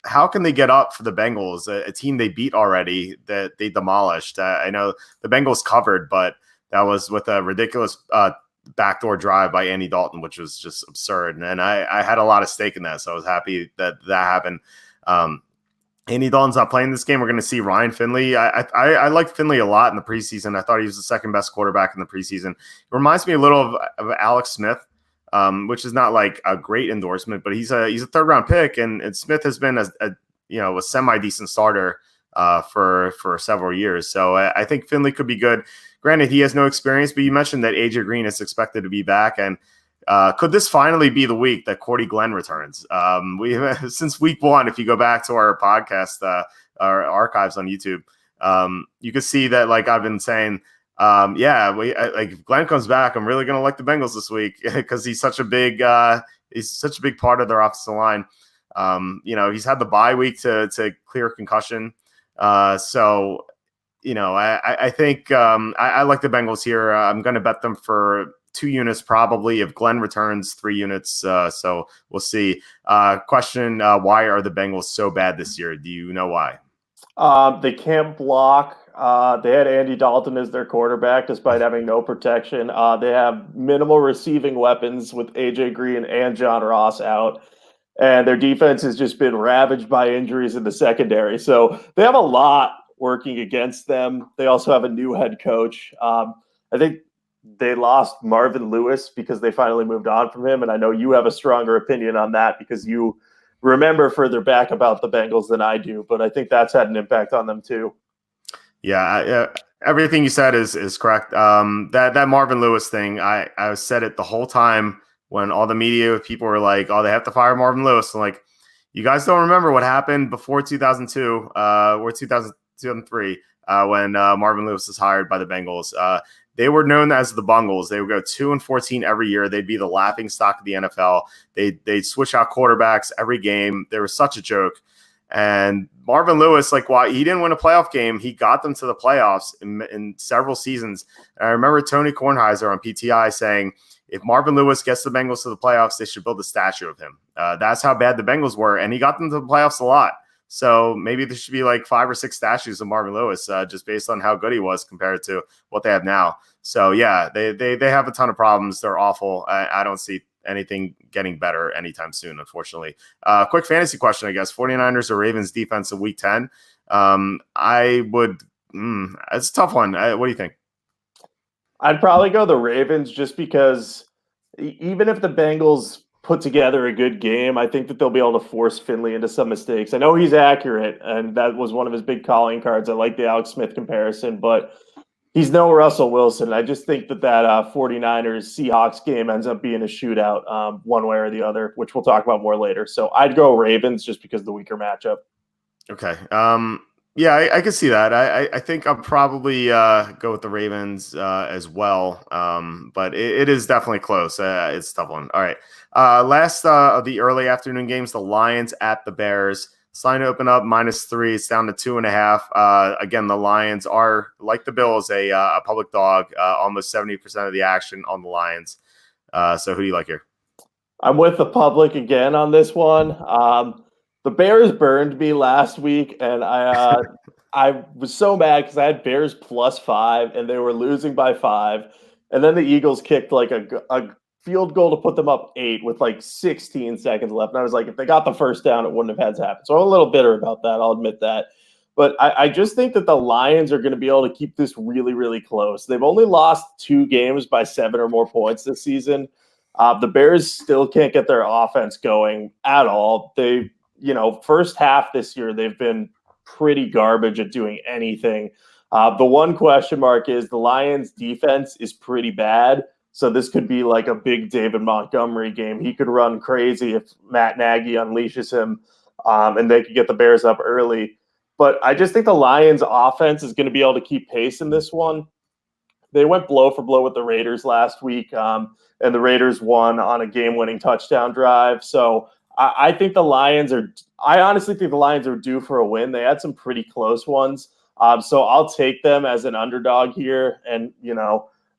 How can they get up for the Bengals, a team they beat already that they demolished? I know the Bengals covered, but that was with a ridiculous backdoor drive by Andy Dalton, which was just absurd. And I had a lot of stake in that, so I was happy that happened. Andy Dalton's not playing this game. We're going to see Ryan Finley. I liked Finley a lot in the preseason. I thought he was the second best quarterback in the preseason. It reminds me a little of Alex Smith, which is not like a great endorsement, but he's a third round pick, and Smith has been a semi decent starter for several years. So I think Finley could be good. Granted, he has no experience, but you mentioned that AJ Green is expected to be back, and could this finally be the week that Cordy Glenn returns? We since week one, if you go back to our podcast, our archives on YouTube, you can see that like I've been saying. If Glenn comes back, I'm really going to like the Bengals this week because he's such a big part of their offensive line. He's had the bye week to clear concussion. I think I like the Bengals here. I'm going to bet them for 2 units probably. If Glenn returns, 3 units. So we'll see. Question: why are the Bengals so bad this year? Do you know why? They can't block. They had Andy Dalton as their quarterback despite having no protection. They have minimal receiving weapons with AJ Green and John Ross out. And their defense has just been ravaged by injuries in the secondary. So they have a lot working against them. They also have a new head coach. I think they lost Marvin Lewis because they finally moved on from him. And I know you have a stronger opinion on that because you remember further back about the Bengals than I do, but I think that's had an impact on them too. Yeah, everything you said is correct. That Marvin Lewis thing, I said it the whole time when all the media people were like, "Oh, they have to fire Marvin Lewis." I'm like, you guys don't remember what happened before 2002 or 2003 when Marvin Lewis was hired by the Bengals. They were known as the Bungles. They would go 2-14 every year. They'd be the laughing stock of the NFL. They'd switch out quarterbacks every game. They were such a joke. And Marvin Lewis, like, while he didn't win a playoff game, he got them to the playoffs in several seasons. And I remember Tony Kornheiser on PTI saying, if Marvin Lewis gets the Bengals to the playoffs, they should build a statue of him. That's how bad the Bengals were. And he got them to the playoffs a lot. So maybe there should be like 5 or 6 statues of Marvin Lewis just based on how good he was compared to what they have now. So, yeah, they have a ton of problems. They're awful. I don't see anything getting better anytime soon, unfortunately. Quick fantasy question, I guess. 49ers or Ravens defense in week 10? I would it's a tough one. What do you think? I'd probably go the Ravens just because even if the Bengals put together a good game, I think that they'll be able to force Finley into some mistakes. I know he's accurate, and that was one of his big calling cards. I like the Alex Smith comparison, but he's no Russell Wilson. I just think that 49ers Seahawks game ends up being a shootout one way or the other, which we'll talk about more later. So I'd go Ravens just because of the weaker matchup. Okay. Yeah, I can see that. I think I'll probably go with the Ravens as well. But it is definitely close. It's a tough one. All right. Last of the early afternoon games, the Lions at the Bears. Line open up -3. It's down to 2.5. Again, the Lions are, like the Bills, a public dog. Almost 70% of the action on the Lions. So who do you like here? I'm with the public again on this one. The Bears burned me last week, and I was so mad because I had Bears +5, and they were losing by 5. And then the Eagles kicked like a field goal to put them up 8 with like 16 seconds left. And I was like, if they got the first down, it wouldn't have had to happen. So I'm a little bitter about that. I'll admit that. But I just think that the Lions are going to be able to keep this really, really close. They've only lost 2 games by 7 or more points this season. The Bears still can't get their offense going at all. They, first half this year, they've been pretty garbage at doing anything. The one question mark is the Lions defense is pretty bad. So this could be like a big David Montgomery game. He could run crazy if Matt Nagy unleashes him, and they could get the Bears up early. But I just think the Lions offense is going to be able to keep pace in this one. They went blow for blow with the Raiders last week, and the Raiders won on a game-winning touchdown drive. So I think the Lions are – I honestly think the Lions are due for a win. They had some pretty close ones. So I'll take them as an underdog here. And,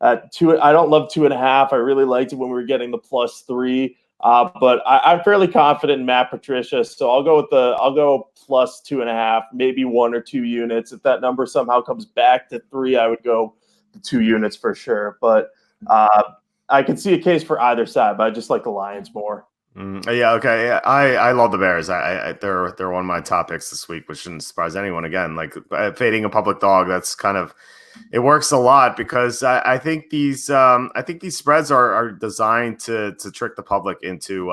at 2, I don't love 2.5. I really liked it when we were getting the +3. But I'm fairly confident in Matt Patricia. So I'll go +2.5, maybe 1 or 2 units. If that number somehow comes back to 3, I would go 2 units for sure. But I can see a case for either side, but I just like the Lions more. Yeah, okay. Yeah, I love the Bears. They're one of my top picks this week, which shouldn't surprise anyone. Again, like fading a public dog, that's kind of it works a lot because I think these spreads are designed to trick the public into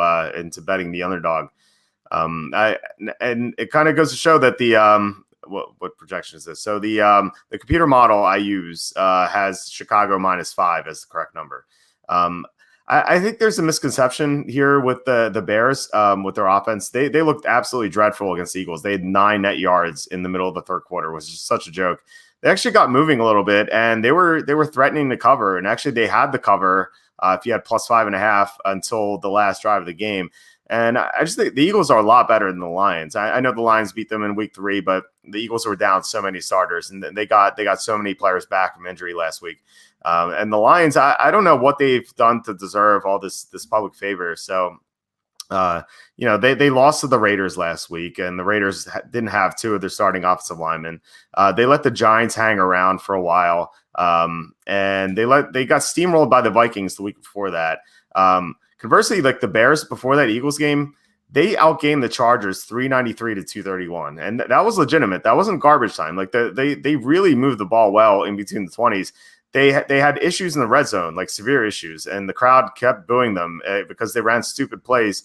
betting the underdog. And it kind of goes to show that the what projection is this? So the computer model I use has Chicago -5 as the correct number. I think there's a misconception here with the Bears with their offense. They looked absolutely dreadful against the Eagles. They had 9 net yards in the middle of the third quarter, which is such a joke. They actually got moving a little bit, and they were threatening to cover. And actually, they had the cover if you had +5.5 until the last drive of the game. And I just think the Eagles are a lot better than the Lions. I know the Lions beat them in week 3, but the Eagles were down so many starters, and they got so many players back from injury last week. And the Lions, I don't know what they've done to deserve all this public favor. So, they lost to the Raiders last week, and the Raiders didn't have 2 of their starting offensive linemen. They let the Giants hang around for a while, and they got steamrolled by the Vikings the week before that. Conversely, like the Bears before that Eagles game, they outgained the Chargers 393 to 231, and that was legitimate. That wasn't garbage time. Like they really moved the ball well in between the 20s. They had issues in the red zone, like severe issues, and the crowd kept booing them because they ran stupid plays.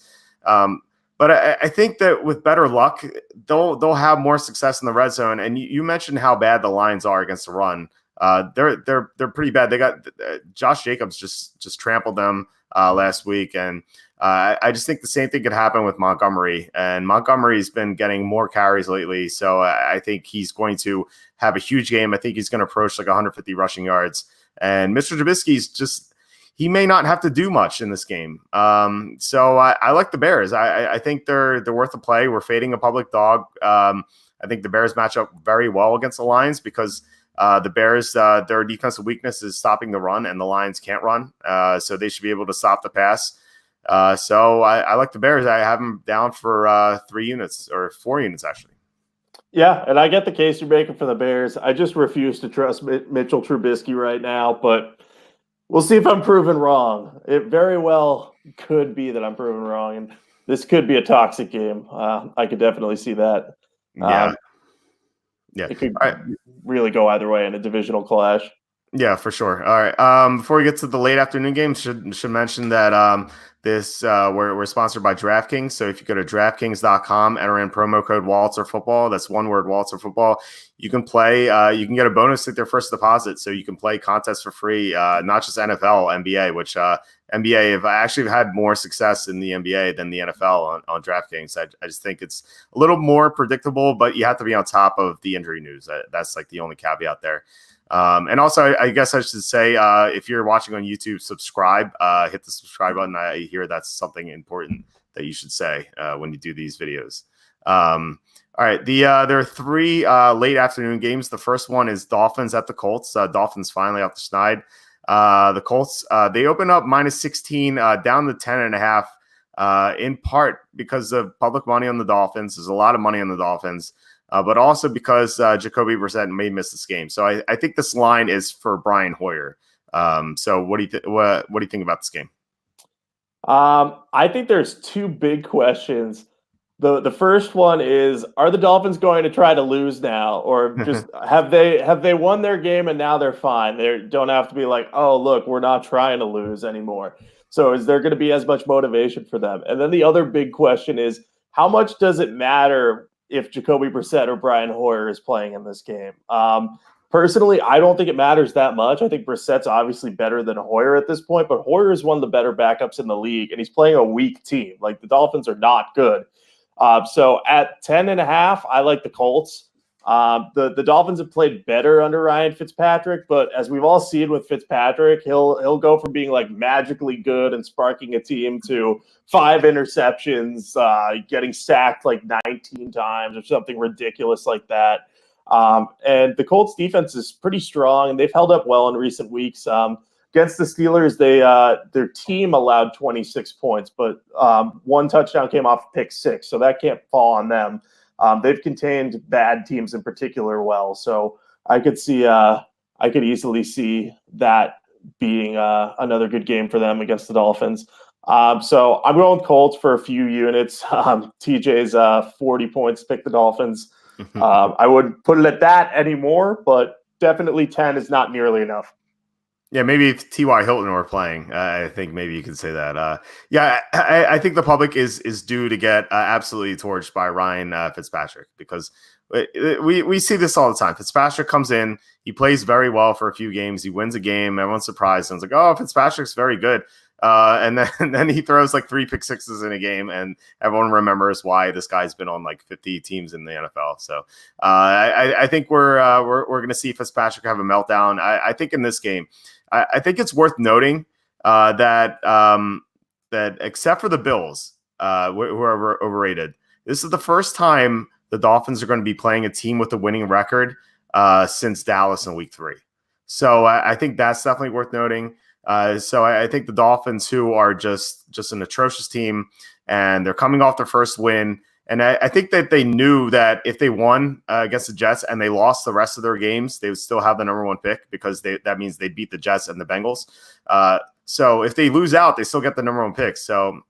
But I think that with better luck, they'll have more success in the red zone. And you mentioned how bad the Lions are against the run. They're pretty bad. They got Josh Jacobs just trampled them last week, and I just think the same thing could happen with Montgomery. And Montgomery's been getting more carries lately, so I think he's going to have a huge game. I think he's going to approach like 150 rushing yards. And Mr. Trubisky's he may not have to do much in this game. So I like the Bears. I think they're worth a play. We're fading a public dog. I think the Bears match up very well against the Lions because the Bears, their defensive weakness is stopping the run, and the Lions can't run. So they should be able to stop the pass. So I like the Bears. I have them down for 3 units or 4 units, actually. Yeah, and I get the case you're making for the Bears. I just refuse to trust Mitchell Trubisky right now, but we'll see if I'm proven wrong. It very well could be that I'm proven wrong, and this could be a toxic game. I could definitely see that. Yeah. It could really go either way in a divisional clash. Yeah, for sure. All right. Before we get to the late afternoon games, should mention that we're sponsored by DraftKings. So if you go to DraftKings.com, enter in promo code Waltzer Football. That's one word, Waltzer Football. You can play. You can get a bonus at their first deposit. So you can play contests for free, not just NFL, NBA, which NBA have actually had more success in the NBA than the NFL on DraftKings. I just think it's a little more predictable, but you have to be on top of the injury news. That's like the only caveat there. And also, I guess I should say, if you're watching on YouTube, subscribe, hit the subscribe button. I hear that's something important that you should say when you do these videos. All right. There are 3 late afternoon games. The first one is Dolphins at the Colts. Dolphins finally off the schneid. The Colts, they open up -16 down to 10.5, in part because of public money on the Dolphins. There's a lot of money on the Dolphins. But also because Jacoby Brissett may miss this game. So I think this line is for Brian Hoyer. So what do you think about this game? I think there's 2 big questions. The first one is, are the Dolphins going to try to lose now, or just have they won their game and now they're fine? They don't have to be like, oh, look, we're not trying to lose anymore. So is there going to be as much motivation for them? And then the other big question is, how much does it matter if Jacoby Brissett or Brian Hoyer is playing in this game? Personally, I don't think it matters that much. I think Brissett's obviously better than Hoyer at this point, but Hoyer is one of the better backups in the league, and he's playing a weak team. Like, the Dolphins are not good. So at 10.5, I like the Colts. The Dolphins have played better under Ryan Fitzpatrick, but as we've all seen with Fitzpatrick, he'll go from being like magically good and sparking a team to 5 interceptions, getting sacked like 19 times or something ridiculous like that. And the Colts defense is pretty strong, and they've held up well in recent weeks. Against the Steelers, their team allowed 26 points, but 1 touchdown came off pick 6, so that can't fall on them. They've contained bad teams in particular well, so I could easily see that being another good game for them against the Dolphins. So I'm going with Colts for a few units. TJ's 40 points to pick the Dolphins. I wouldn't put it at that anymore, but definitely 10 is not nearly enough. Yeah, maybe if T.Y. Hilton were playing, I think maybe you could say that. I think the public is due to get absolutely torched by Ryan Fitzpatrick, because we see this all the time. Fitzpatrick comes in, he plays very well for a few games, he wins a game, everyone's surprised, and it's like, oh, Fitzpatrick's very good. And then he throws like 3 pick sixes in a game, and everyone remembers why this guy's been on like 50 teams in the NFL. So I think we're going to see Fitzpatrick have a meltdown. I think in this game, I think it's worth noting that except for the Bills, who are overrated, this is the first time the Dolphins are going to be playing a team with a winning record since Dallas in Week 3. So I think that's definitely worth noting. So I think the Dolphins, who are just an atrocious team, and they're coming off their first win, and I think that they knew that if they won against the Jets and they lost the rest of their games, they would still have the number 1 pick, because that means they beat the Jets and the Bengals. So if they lose out, they still get the number 1 pick. So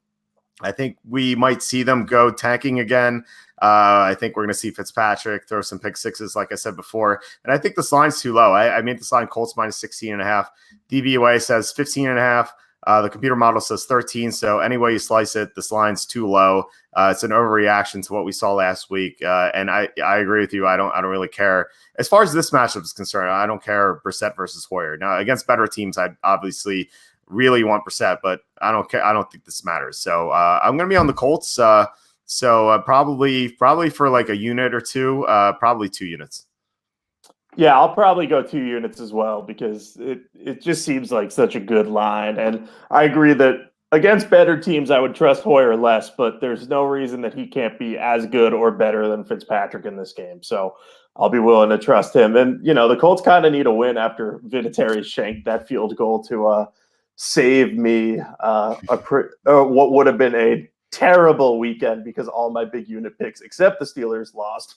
I think we might see them go tanking again. I think we're going to see Fitzpatrick throw some pick sixes, like I said before. And I think this line's too low. I made this line Colts -16.5. DVOA says 15.5. The computer model says 13. So any way you slice it, this line's too low. It's an overreaction to what we saw last week. And I agree with you. I don't really care. As far as this matchup is concerned, I don't care Brissett versus Hoyer. Now, against better teams, I'd obviously really want Brissett, but I don't care. I don't think this matters. So I'm going to be on the Colts. Probably for like a unit or two, probably 2 units. Yeah, I'll probably go 2 units as well because it just seems like such a good line. And I agree that against better teams, I would trust Hoyer less, but there's no reason that he can't be as good or better than Fitzpatrick in this game. So I'll be willing to trust him. And, the Colts kind of need a win after Vinatieri shanked that field goal to save me what would have been a terrible weekend because all my big unit picks, except the Steelers, lost.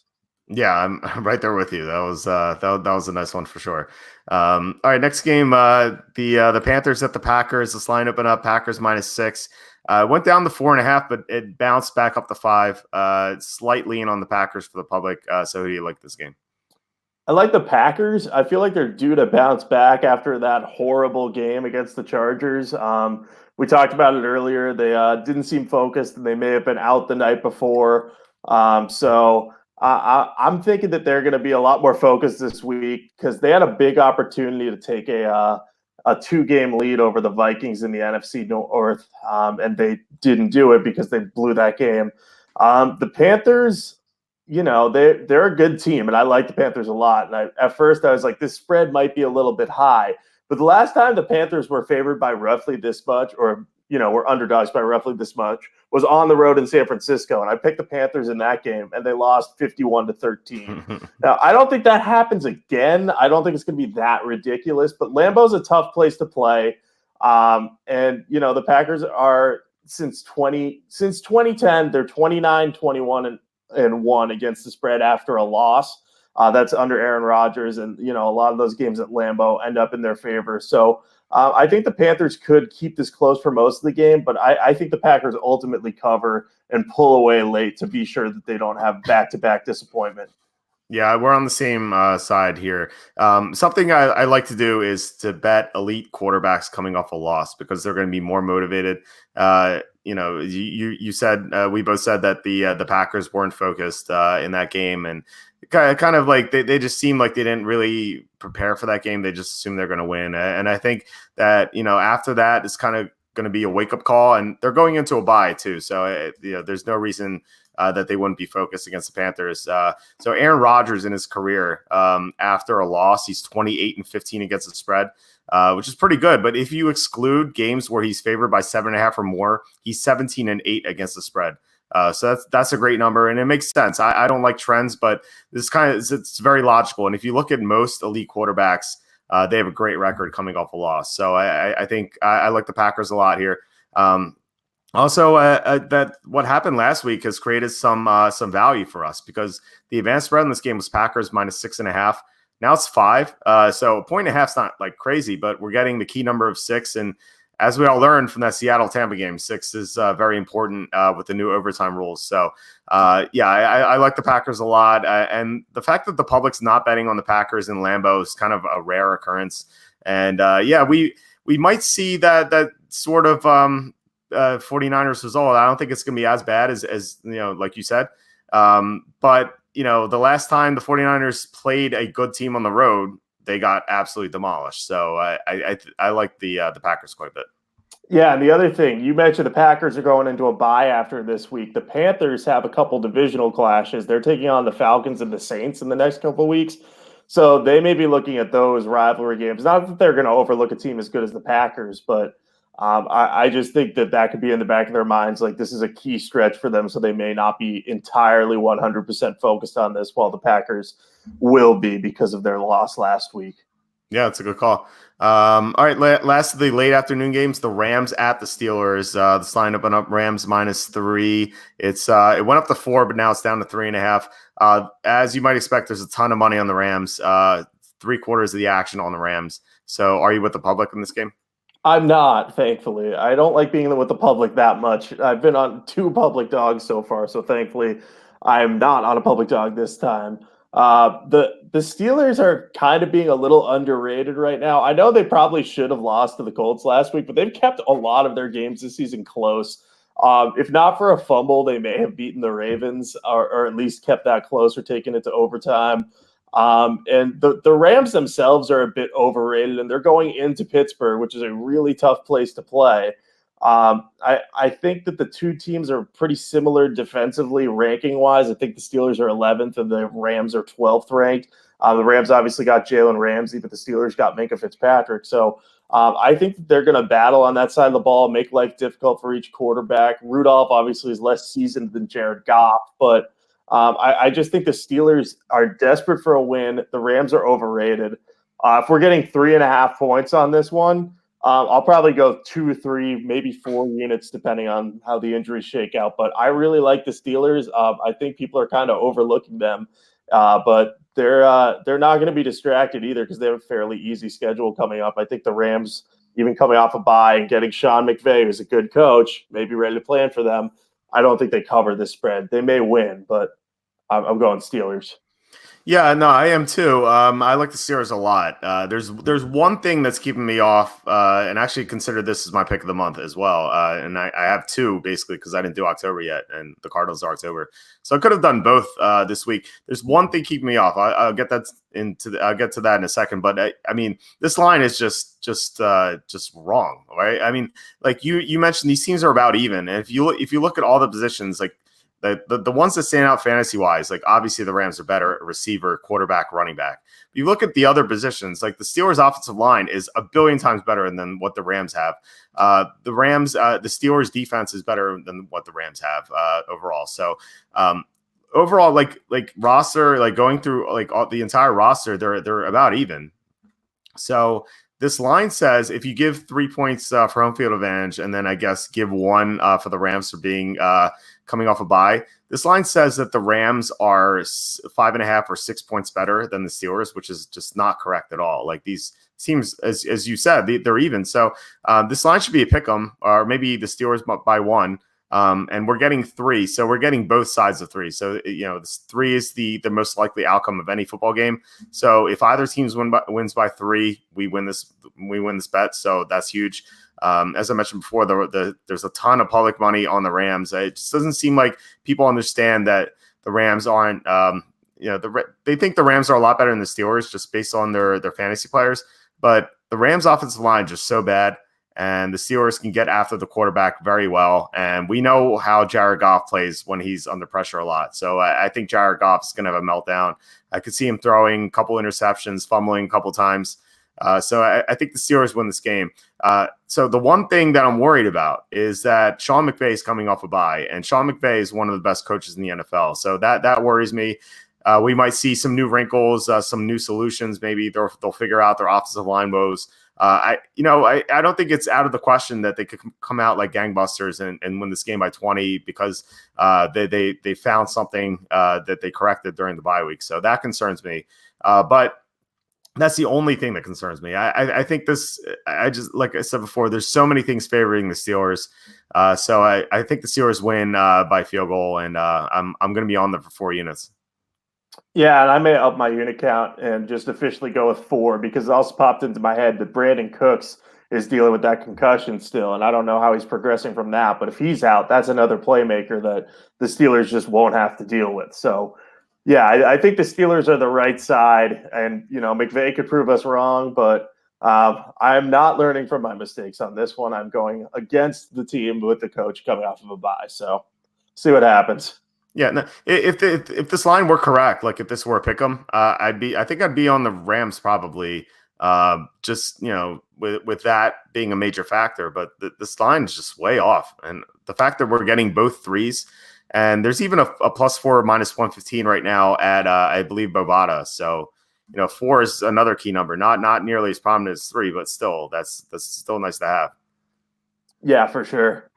Yeah, I'm right there with you. That was a nice one for sure. All right, next game, the Panthers at the Packers. This line opened up Packers -6. Went down to 4.5, but it bounced back up to 5. Slightly in on the Packers for the public. So who do you like this game? I like the Packers. I feel like they're due to bounce back after that horrible game against the Chargers. We talked about it earlier. They didn't seem focused, and they may have been out the night before. I'm thinking that they're going to be a lot more focused this week because they had a big opportunity to take a 2-game lead over the Vikings in the NFC North, and they didn't do it because they blew that game. The Panthers, they're a good team, and I like the Panthers a lot. And at first I was like, this spread might be a little bit high. But the last time the Panthers were favored by roughly this much, or were underdogs by roughly this much, was on the road in San Francisco. And I picked the Panthers in that game, and they lost 51-13. Now, I don't think that happens again. I don't think it's going to be that ridiculous. But Lambeau's a tough place to play. And the Packers are, since 2010, they're 29-21-1 against the spread after a loss. That's under Aaron Rodgers, and a lot of those games at Lambeau end up in their favor. So I think the Panthers could keep this close for most of the game, but I think the Packers ultimately cover and pull away late to be sure that they don't have back-to-back disappointment. Yeah, we're on the same side here. Something I like to do is to bet elite quarterbacks coming off a loss because they're going to be more motivated. You said we both said that the Packers weren't focused in that game, and kind of like they just seemed like they didn't really prepare for that game. They just assumed they're going to win, and I think that after that it's kind of going to be a wake up call, and they're going into a bye too. So there's no reason that they wouldn't be focused against the Panthers. So Aaron Rodgers in his career, after a loss, he's 28-15 against the spread, which is pretty good. But if you exclude games where he's favored by 7.5 or more, he's 17-8 against the spread. So that's a great number, and it makes sense. I don't like trends, but this it's very logical. And if you look at most elite quarterbacks, they have a great record coming off a loss. So I think I like the Packers a lot here. Also, that what happened last week has created some value for us because the advanced spread in this game was Packers -6.5. Now it's 5. So 1.5 is not like crazy, but we're getting the key number of 6. And as we all learned from that Seattle-Tampa game, 6 is very important with the new overtime rules. So, I like the Packers a lot. And the fact that the public's not betting on the Packers in Lambeau is kind of a rare occurrence. And, we might see that sort of 49ers result. I don't think it's going to be as bad as like you said. But, the last time the 49ers played a good team on the road, they got absolutely demolished. So I like the Packers quite a bit. Yeah, and the other thing, you mentioned the Packers are going into a bye after this week. The Panthers have a couple divisional clashes. They're taking on the Falcons and the Saints in the next couple of weeks. So they may be looking at those rivalry games. Not that they're going to overlook a team as good as the Packers, but I just think that could be in the back of their minds. Like, this is a key stretch for them, so they may not be entirely 100% focused on this, while the Packers will be because of their loss last week. Yeah, it's a good call. All right, last of the late afternoon games, the Rams at the Steelers. The line up and up, Rams -3. It went up to 4, but now it's down to 3.5. As you might expect, there's a ton of money on the Rams. 3/4 of the action on the Rams. So, are you with the public in this game? I'm not, thankfully. I don't like being with the public that much. I've been on 2 public dogs so far, so thankfully I'm not on a public dog this time. The Steelers are kind of being a little underrated right now. I know they probably should have lost to the Colts last week, but they've kept a lot of their games this season close. If not for a fumble, they may have beaten the Ravens or at least kept that close or taken it to overtime. And the Rams themselves are a bit overrated, and they're going into Pittsburgh, which is a really tough place to play. I think that the two teams are pretty similar defensively, ranking wise. I think the Steelers are 11th and the Rams are 12th ranked. The Rams obviously got Jalen Ramsey, but the Steelers got Minka Fitzpatrick. So I think that they're going to battle on that side of the ball, make life difficult for each quarterback. Rudolph obviously is less seasoned than Jared Goff, but I just think the Steelers are desperate for a win. The Rams are overrated. If we're getting 3.5 points on this one, I'll probably go 2, 3, maybe 4 units, depending on how the injuries shake out. But I really like the Steelers. I think people are kind of overlooking them, but they're not going to be distracted either because they have a fairly easy schedule coming up. I think the Rams, even coming off a bye and getting Sean McVay, who's a good coach, may be ready to plan for them. I don't think they cover this spread. They may win, but I'm going Steelers. Yeah, no, I am too. I like the Steelers a lot. There's one thing that's keeping me off, and actually consider this as my pick of the month as well. And I have two basically because I didn't do October yet, and the Cardinals are October, so I could have done both this week. There's one thing keeping me off. I'll get that I'll get to that in a second. But I mean, this line is just wrong, right? I mean, like you mentioned, these teams are about even, and if you look at all the positions, like. The ones that stand out fantasy wise, like obviously the Rams are better at receiver, quarterback, running back. If you look at the other positions, like the Steelers' offensive line is a billion times better than what the Rams have. The Steelers' defense is better than what the Rams have overall. So overall, like roster, like going through like all, the entire roster, they're about even. So this line says if you give 3 points for home field advantage, and then I guess give 1 for the Rams for being coming off a bye. This line says that the Rams are 5.5 or 6 points better than the Steelers, which is just not correct at all. Like these teams, as you said, they're even. So this line should be a pick 'em, or maybe the Steelers by 1. And we're getting 3, so we're getting both sides of 3. So this 3 is the most likely outcome of any football game. So if either teams wins by 3, we win this bet. So that's huge. As I mentioned before, there's a ton of public money on the Rams. It just doesn't seem like people understand that the Rams aren't. They think the Rams are a lot better than the Steelers just based on their fantasy players. But the Rams' offensive line is just so bad. And the Steelers can get after the quarterback very well. And we know how Jared Goff plays when he's under pressure a lot. So I think Jared Goff is going to have a meltdown. I could see him throwing a couple interceptions, fumbling a couple times. So I think the Steelers win this game. So the one thing that I'm worried about is that Sean McVay is coming off a bye. And Sean McVay is one of the best coaches in the NFL. So that worries me. We might see some new wrinkles, some new solutions. Maybe they'll figure out their offensive line woes. I don't think it's out of the question that they could come out like gangbusters and win this game by 20 because they found something that they corrected during the bye week. So that concerns me. But that's the only thing that concerns me. I think like I said before, there's so many things favoring the Steelers. So I think the Steelers win by field goal, and I'm going to be on them for 4 units. Yeah, and I may up my unit count and just officially go with 4 because it also popped into my head that Brandon Cooks is dealing with that concussion still, and I don't know how he's progressing from that. But if he's out, that's another playmaker that the Steelers just won't have to deal with. So, yeah, I think the Steelers are the right side, and McVay could prove us wrong, but I'm not learning from my mistakes on this one. I'm going against the team with the coach coming off of a bye. So, see what happens. Yeah, no, if this line were correct, like if this were a pick 'em, I think I'd be on the Rams probably. Just with that being a major factor, but this line is just way off, and the fact that we're getting both 3s, and there's even a +4 -115 right now at I believe Bovada. So 4 is another key number, not nearly as prominent as 3, but still that's still nice to have. Yeah, for sure.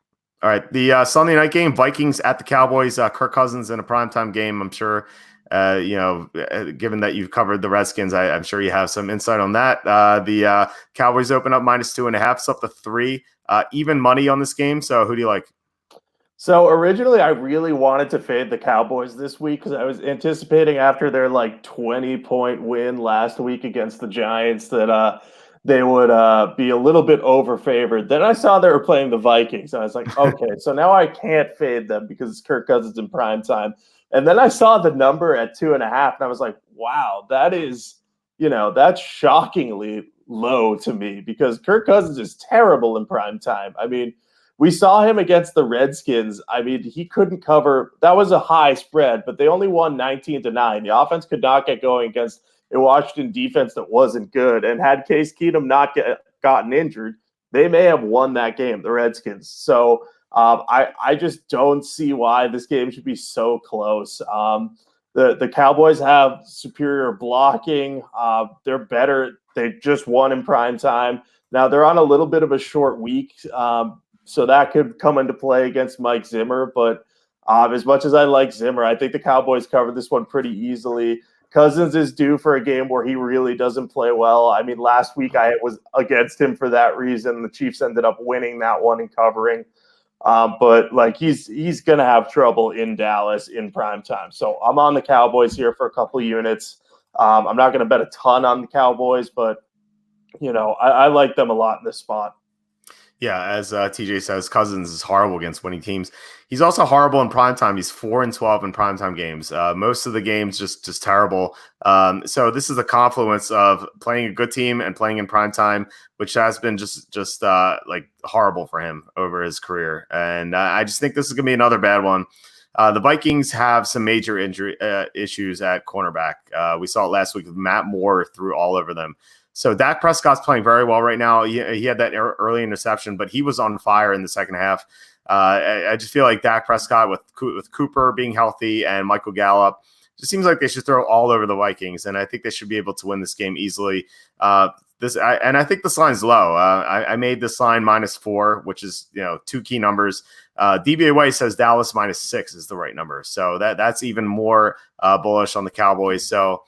All right, the Sunday night game, Vikings at the Cowboys. Kirk Cousins in a primetime game. I'm sure, given that you've covered the Redskins, I'm sure you have some insight on that. The Cowboys open up -2.5, it's up to 3. Even money on this game. So who do you like? So originally, I really wanted to fade the Cowboys this week because I was anticipating after their like 20-point win last week against the Giants that they would be a little bit over favored. Then I saw they were playing the Vikings, and I was like, okay, so now I can't fade them because it's Kirk Cousins in prime time. And then I saw the number at 2.5, and I was like, wow, that is, that's shockingly low to me because Kirk Cousins is terrible in prime time. I mean, we saw him against the Redskins. I mean, he couldn't cover. That was a high spread, but they only won 19-9. The offense could not get going against a Washington defense that wasn't good. And had Case Keenum not gotten injured, they may have won that game, the Redskins. So I just don't see why this game should be so close. The Cowboys have superior blocking. They're better. They just won in prime time. Now they're on a little bit of a short week. So that could come into play against Mike Zimmer. But as much as I like Zimmer, I think the Cowboys covered this one pretty easily. Cousins is due for a game where he really doesn't play well. I mean, last week I was against him for that reason. The Chiefs ended up winning that one and covering. But like he's going to have trouble in Dallas in prime time. So I'm on the Cowboys here for a couple of units. I'm not going to bet a ton on the Cowboys, but, I like them a lot in this spot. Yeah, as TJ says, Cousins is horrible against winning teams. He's also horrible in primetime. He's 4-12 in primetime games. Most of the games just terrible. So this is a confluence of playing a good team and playing in primetime, which has been just like horrible for him over his career. And I just think this is going to be another bad one. The Vikings have some major injury issues at cornerback. We saw it last week with Matt Moore threw all over them. So Dak Prescott's playing very well right now. He had that early interception, but he was on fire in the second half. I just feel like Dak Prescott with Cooper being healthy and Michael Gallup, just seems like they should throw all over the Vikings, and I think they should be able to win this game easily. I think this line's low. I made this line -4, which is two key numbers. DBA says Dallas -6 is the right number, so that's even more bullish on the Cowboys. So.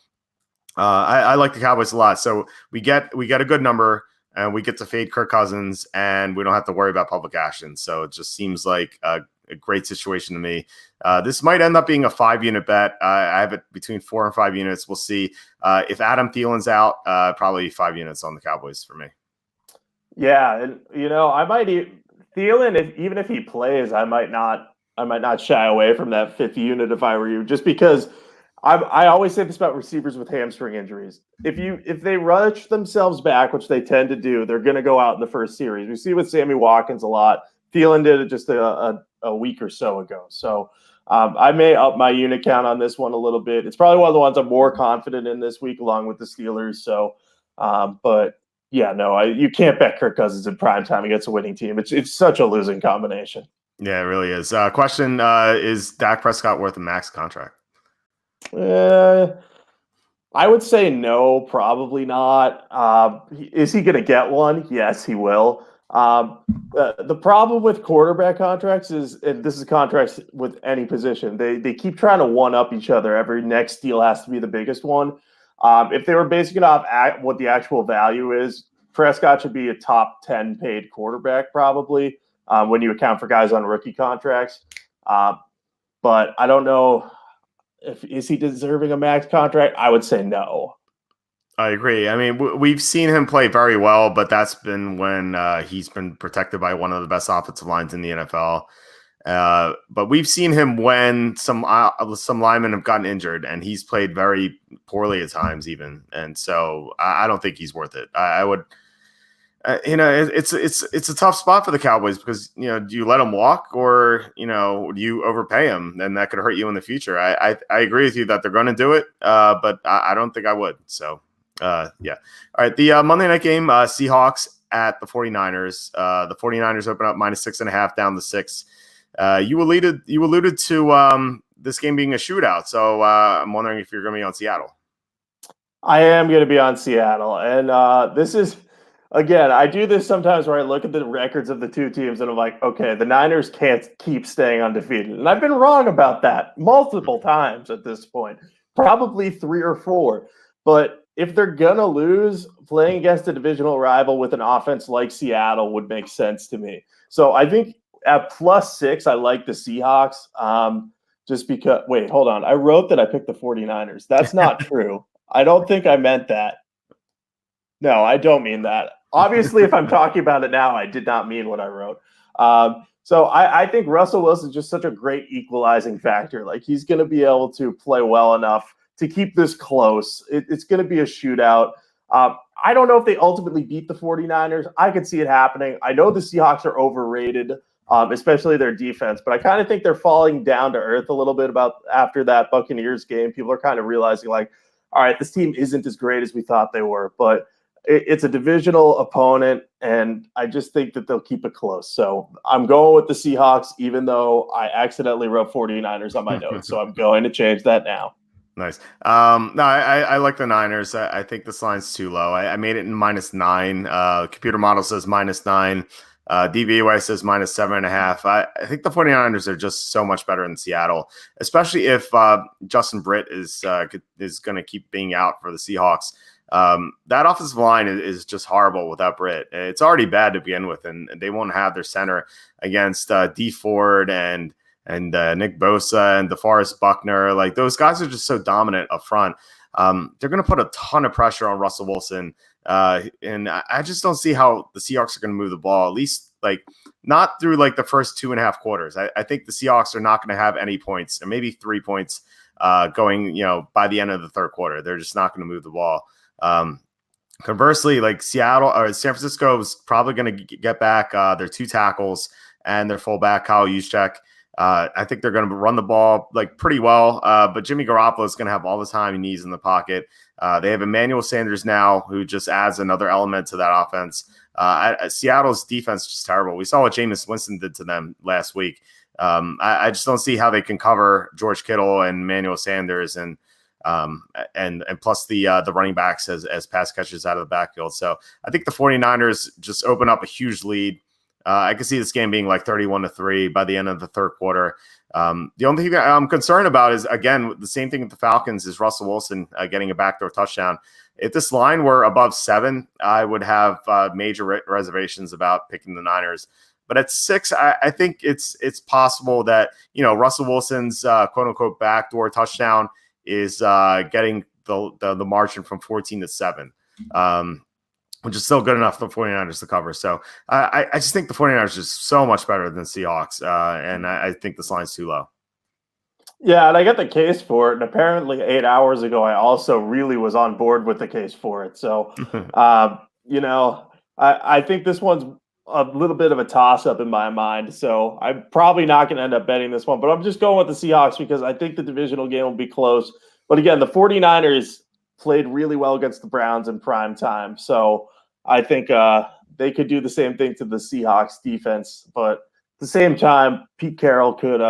I like the Cowboys a lot. So we get a good number and we get to fade Kirk Cousins and we don't have to worry about public action. So it just seems like a great situation to me. This might end up being a 5-unit bet. I have it between 4 and 5 units. We'll see. If Adam Thielen's out, probably 5 units on the Cowboys for me. Yeah. And, I might Thielen, even if he plays, I might not shy away from that 5th unit if I were you, just because I always say this about receivers with hamstring injuries. If they rush themselves back, which they tend to do, they're going to go out in the first series. We see with Sammy Watkins a lot. Thielen did it just a week or so ago. So I may up my unit count on this one a little bit. It's probably one of the ones I'm more confident in this week, along with the Steelers. So, but yeah, no, you can't bet Kirk Cousins in prime time against a winning team. It's such a losing combination. Yeah, it really is. Question: is Dak Prescott worth a max contract? I would say no, probably not. Is he going to get one? Yes, he will. The problem with quarterback contracts is, and this is contracts with any position, they keep trying to one-up each other. Every next deal has to be the biggest one. If they were basing it off what the actual value is, Prescott should be a top 10 paid quarterback probably when you account for guys on rookie contracts. But I don't know. Is he deserving a max contract? I would say no. I agree. I mean, we've seen him play very well, but that's been when he's been protected by one of the best offensive lines in the NFL. But we've seen him when some linemen have gotten injured, and he's played very poorly at times even. And so I don't think he's worth it. I would. It's a tough spot for the Cowboys because, do you let him walk or, do you overpay him? And that could hurt you in the future. I agree with you that they're going to do it, but I don't think I would. So, yeah. All right. The Monday night game, Seahawks at the 49ers. The 49ers open up -6.5 down to 6. You alluded to this game being a shootout. So I'm wondering if you're going to be on Seattle. I am going to be on Seattle. And this is, again, I do this sometimes where I look at the records of the two teams and I'm like, okay, the Niners can't keep staying undefeated. And I've been wrong about that multiple times at this point, probably 3 or 4. But if they're going to lose, playing against a divisional rival with an offense like Seattle would make sense to me. So I think at +6, I like the Seahawks. Just because – wait, hold on. I wrote that I picked the 49ers. That's not true. I don't think I meant that. No, I don't mean that. Obviously, if I'm talking about it now, I did not mean what I wrote. So I think Russell Wilson is just such a great equalizing factor. Like, he's going to be able to play well enough to keep this close. It's going to be a shootout. I don't know if they ultimately beat the 49ers. I could see it happening. I know the Seahawks are overrated, especially their defense, but I kind of think they're falling down to earth a little bit after that Buccaneers game. People are kind of realizing, like, all right, this team isn't as great as we thought they were, but it's a divisional opponent, and I just think that they'll keep it close. So I'm going with the Seahawks, even though I accidentally wrote 49ers on my notes. So I'm going to change that now. Nice. No, I like the Niners. I think this line's too low. I made it in -9. Computer model says -9. DVOA says -7.5. I think the 49ers are just so much better than Seattle, especially if Justin Britt is going to keep being out for the Seahawks. That offensive line is just horrible without Britt. It's already bad to begin with, and they won't have their center against D Ford and Nick Bosa and DeForest Buckner. Like, those guys are just so dominant up front. They're going to put a ton of pressure on Russell Wilson. And I just don't see how the Seahawks are going to move the ball, at least like not through like the first 2.5 quarters. I think the Seahawks are not going to have any points, or maybe 3 points going, by the end of the third quarter. They're just not going to move the ball. Conversely, like Seattle or San Francisco is probably going to get back their 2 tackles and their fullback, Kyle Juszczyk. I think they're going to run the ball like pretty well, but Jimmy Garoppolo is going to have all the time he needs in the pocket. They have Emmanuel Sanders now, who just adds another element to that offense. Seattle's defense is just terrible. We saw what Jameis Winston did to them last week. I just don't see how they can cover George Kittle and Emmanuel Sanders and plus the running backs as pass catchers out of the backfield. So I think the 49ers just open up a huge lead. I can see this game being like 31-3 by the end of the third quarter. The only thing that I'm concerned about is, again, the same thing with the Falcons, is Russell Wilson getting a backdoor touchdown. If this line were above 7, I would have major reservations about picking the Niners. But at 6, I think it's possible that, Russell Wilson's quote unquote backdoor touchdown is getting the margin from 14 to 7. Which is still good enough for the 49ers to cover. So I just think the 49ers are just so much better than Seahawks, and I think this line's too low. Yeah, and I get the case for it. And apparently 8 hours ago, I also really was on board with the case for it. So, I think this one's a little bit of a toss-up in my mind. So I'm probably not going to end up betting this one. But I'm just going with the Seahawks because I think the divisional game will be close. But again, the 49ers played really well against the Browns in prime time. So I think they could do the same thing to the Seahawks defense. But at the same time, Pete Carroll could,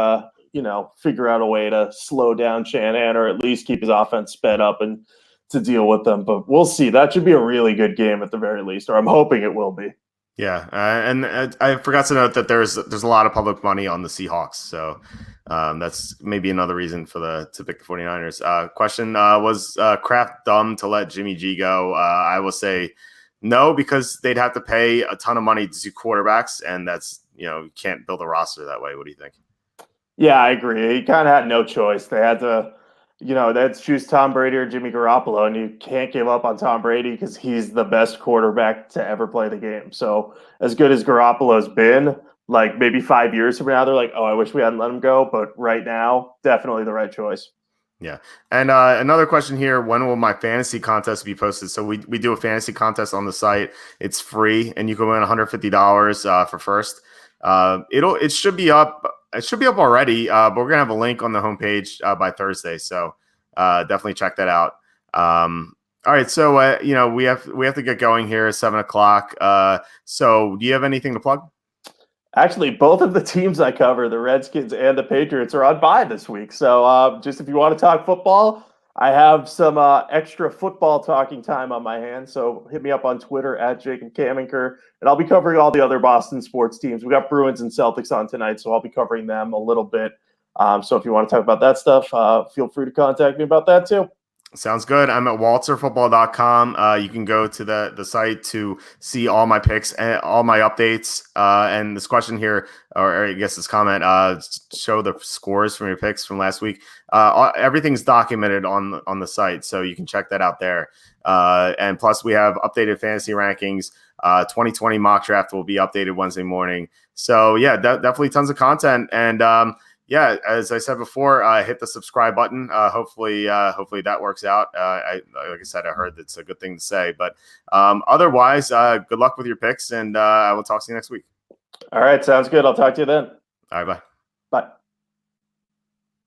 figure out a way to slow down Shanahan, or at least keep his offense sped up and to deal with them. But we'll see. That should be a really good game at the very least, or I'm hoping it will be. Yeah, and I forgot to note that there's a lot of public money on the Seahawks. So that's maybe another reason to pick the 49ers. Question, was Kraft dumb to let Jimmy G go? I will say no, because they'd have to pay a ton of money to quarterbacks, and that's, you can't build a roster that way. What do you think? Yeah, I agree. He kind of had no choice. They had to, they had to choose Tom Brady or Jimmy Garoppolo, and you can't give up on Tom Brady because he's the best quarterback to ever play the game. So as good as Garoppolo's been, like maybe 5 years from now, they're like, oh, I wish we hadn't let him go. But right now, definitely the right choice. Yeah. And another question here, when will my fantasy contest be posted? So we do a fantasy contest on the site. It's free, and you can win $150 for first. It should be up. It should be up already, but we're gonna have a link on the homepage by Thursday. So definitely check that out. All right, so we have to get going here at 7:00. So do you have anything to plug? Actually, both of the teams I cover, the Redskins and the Patriots, are on bye this week. So just if you want to talk football, I have some extra football talking time on my hands. So hit me up on Twitter at Jacob Camenker, and I'll be covering all the other Boston sports teams. We got Bruins and Celtics on tonight, so I'll be covering them a little bit. So if you want to talk about that stuff, feel free to contact me about that too. Sounds good. I'm at walterfootball.com. You can go to the site to see all my picks and all my updates. And this question here, or I guess this comment, show the scores from your picks from last week. Everything's documented on the site, so you can check that out there. And plus, we have updated fantasy rankings. 2020 mock draft will be updated Wednesday morning. So yeah, definitely tons of content. And yeah, as I said before, hit the subscribe button. Hopefully that works out. Like I said, I heard that's a good thing to say. But otherwise, good luck with your picks, and I will talk to you next week. All right, sounds good. I'll talk to you then. All right, bye.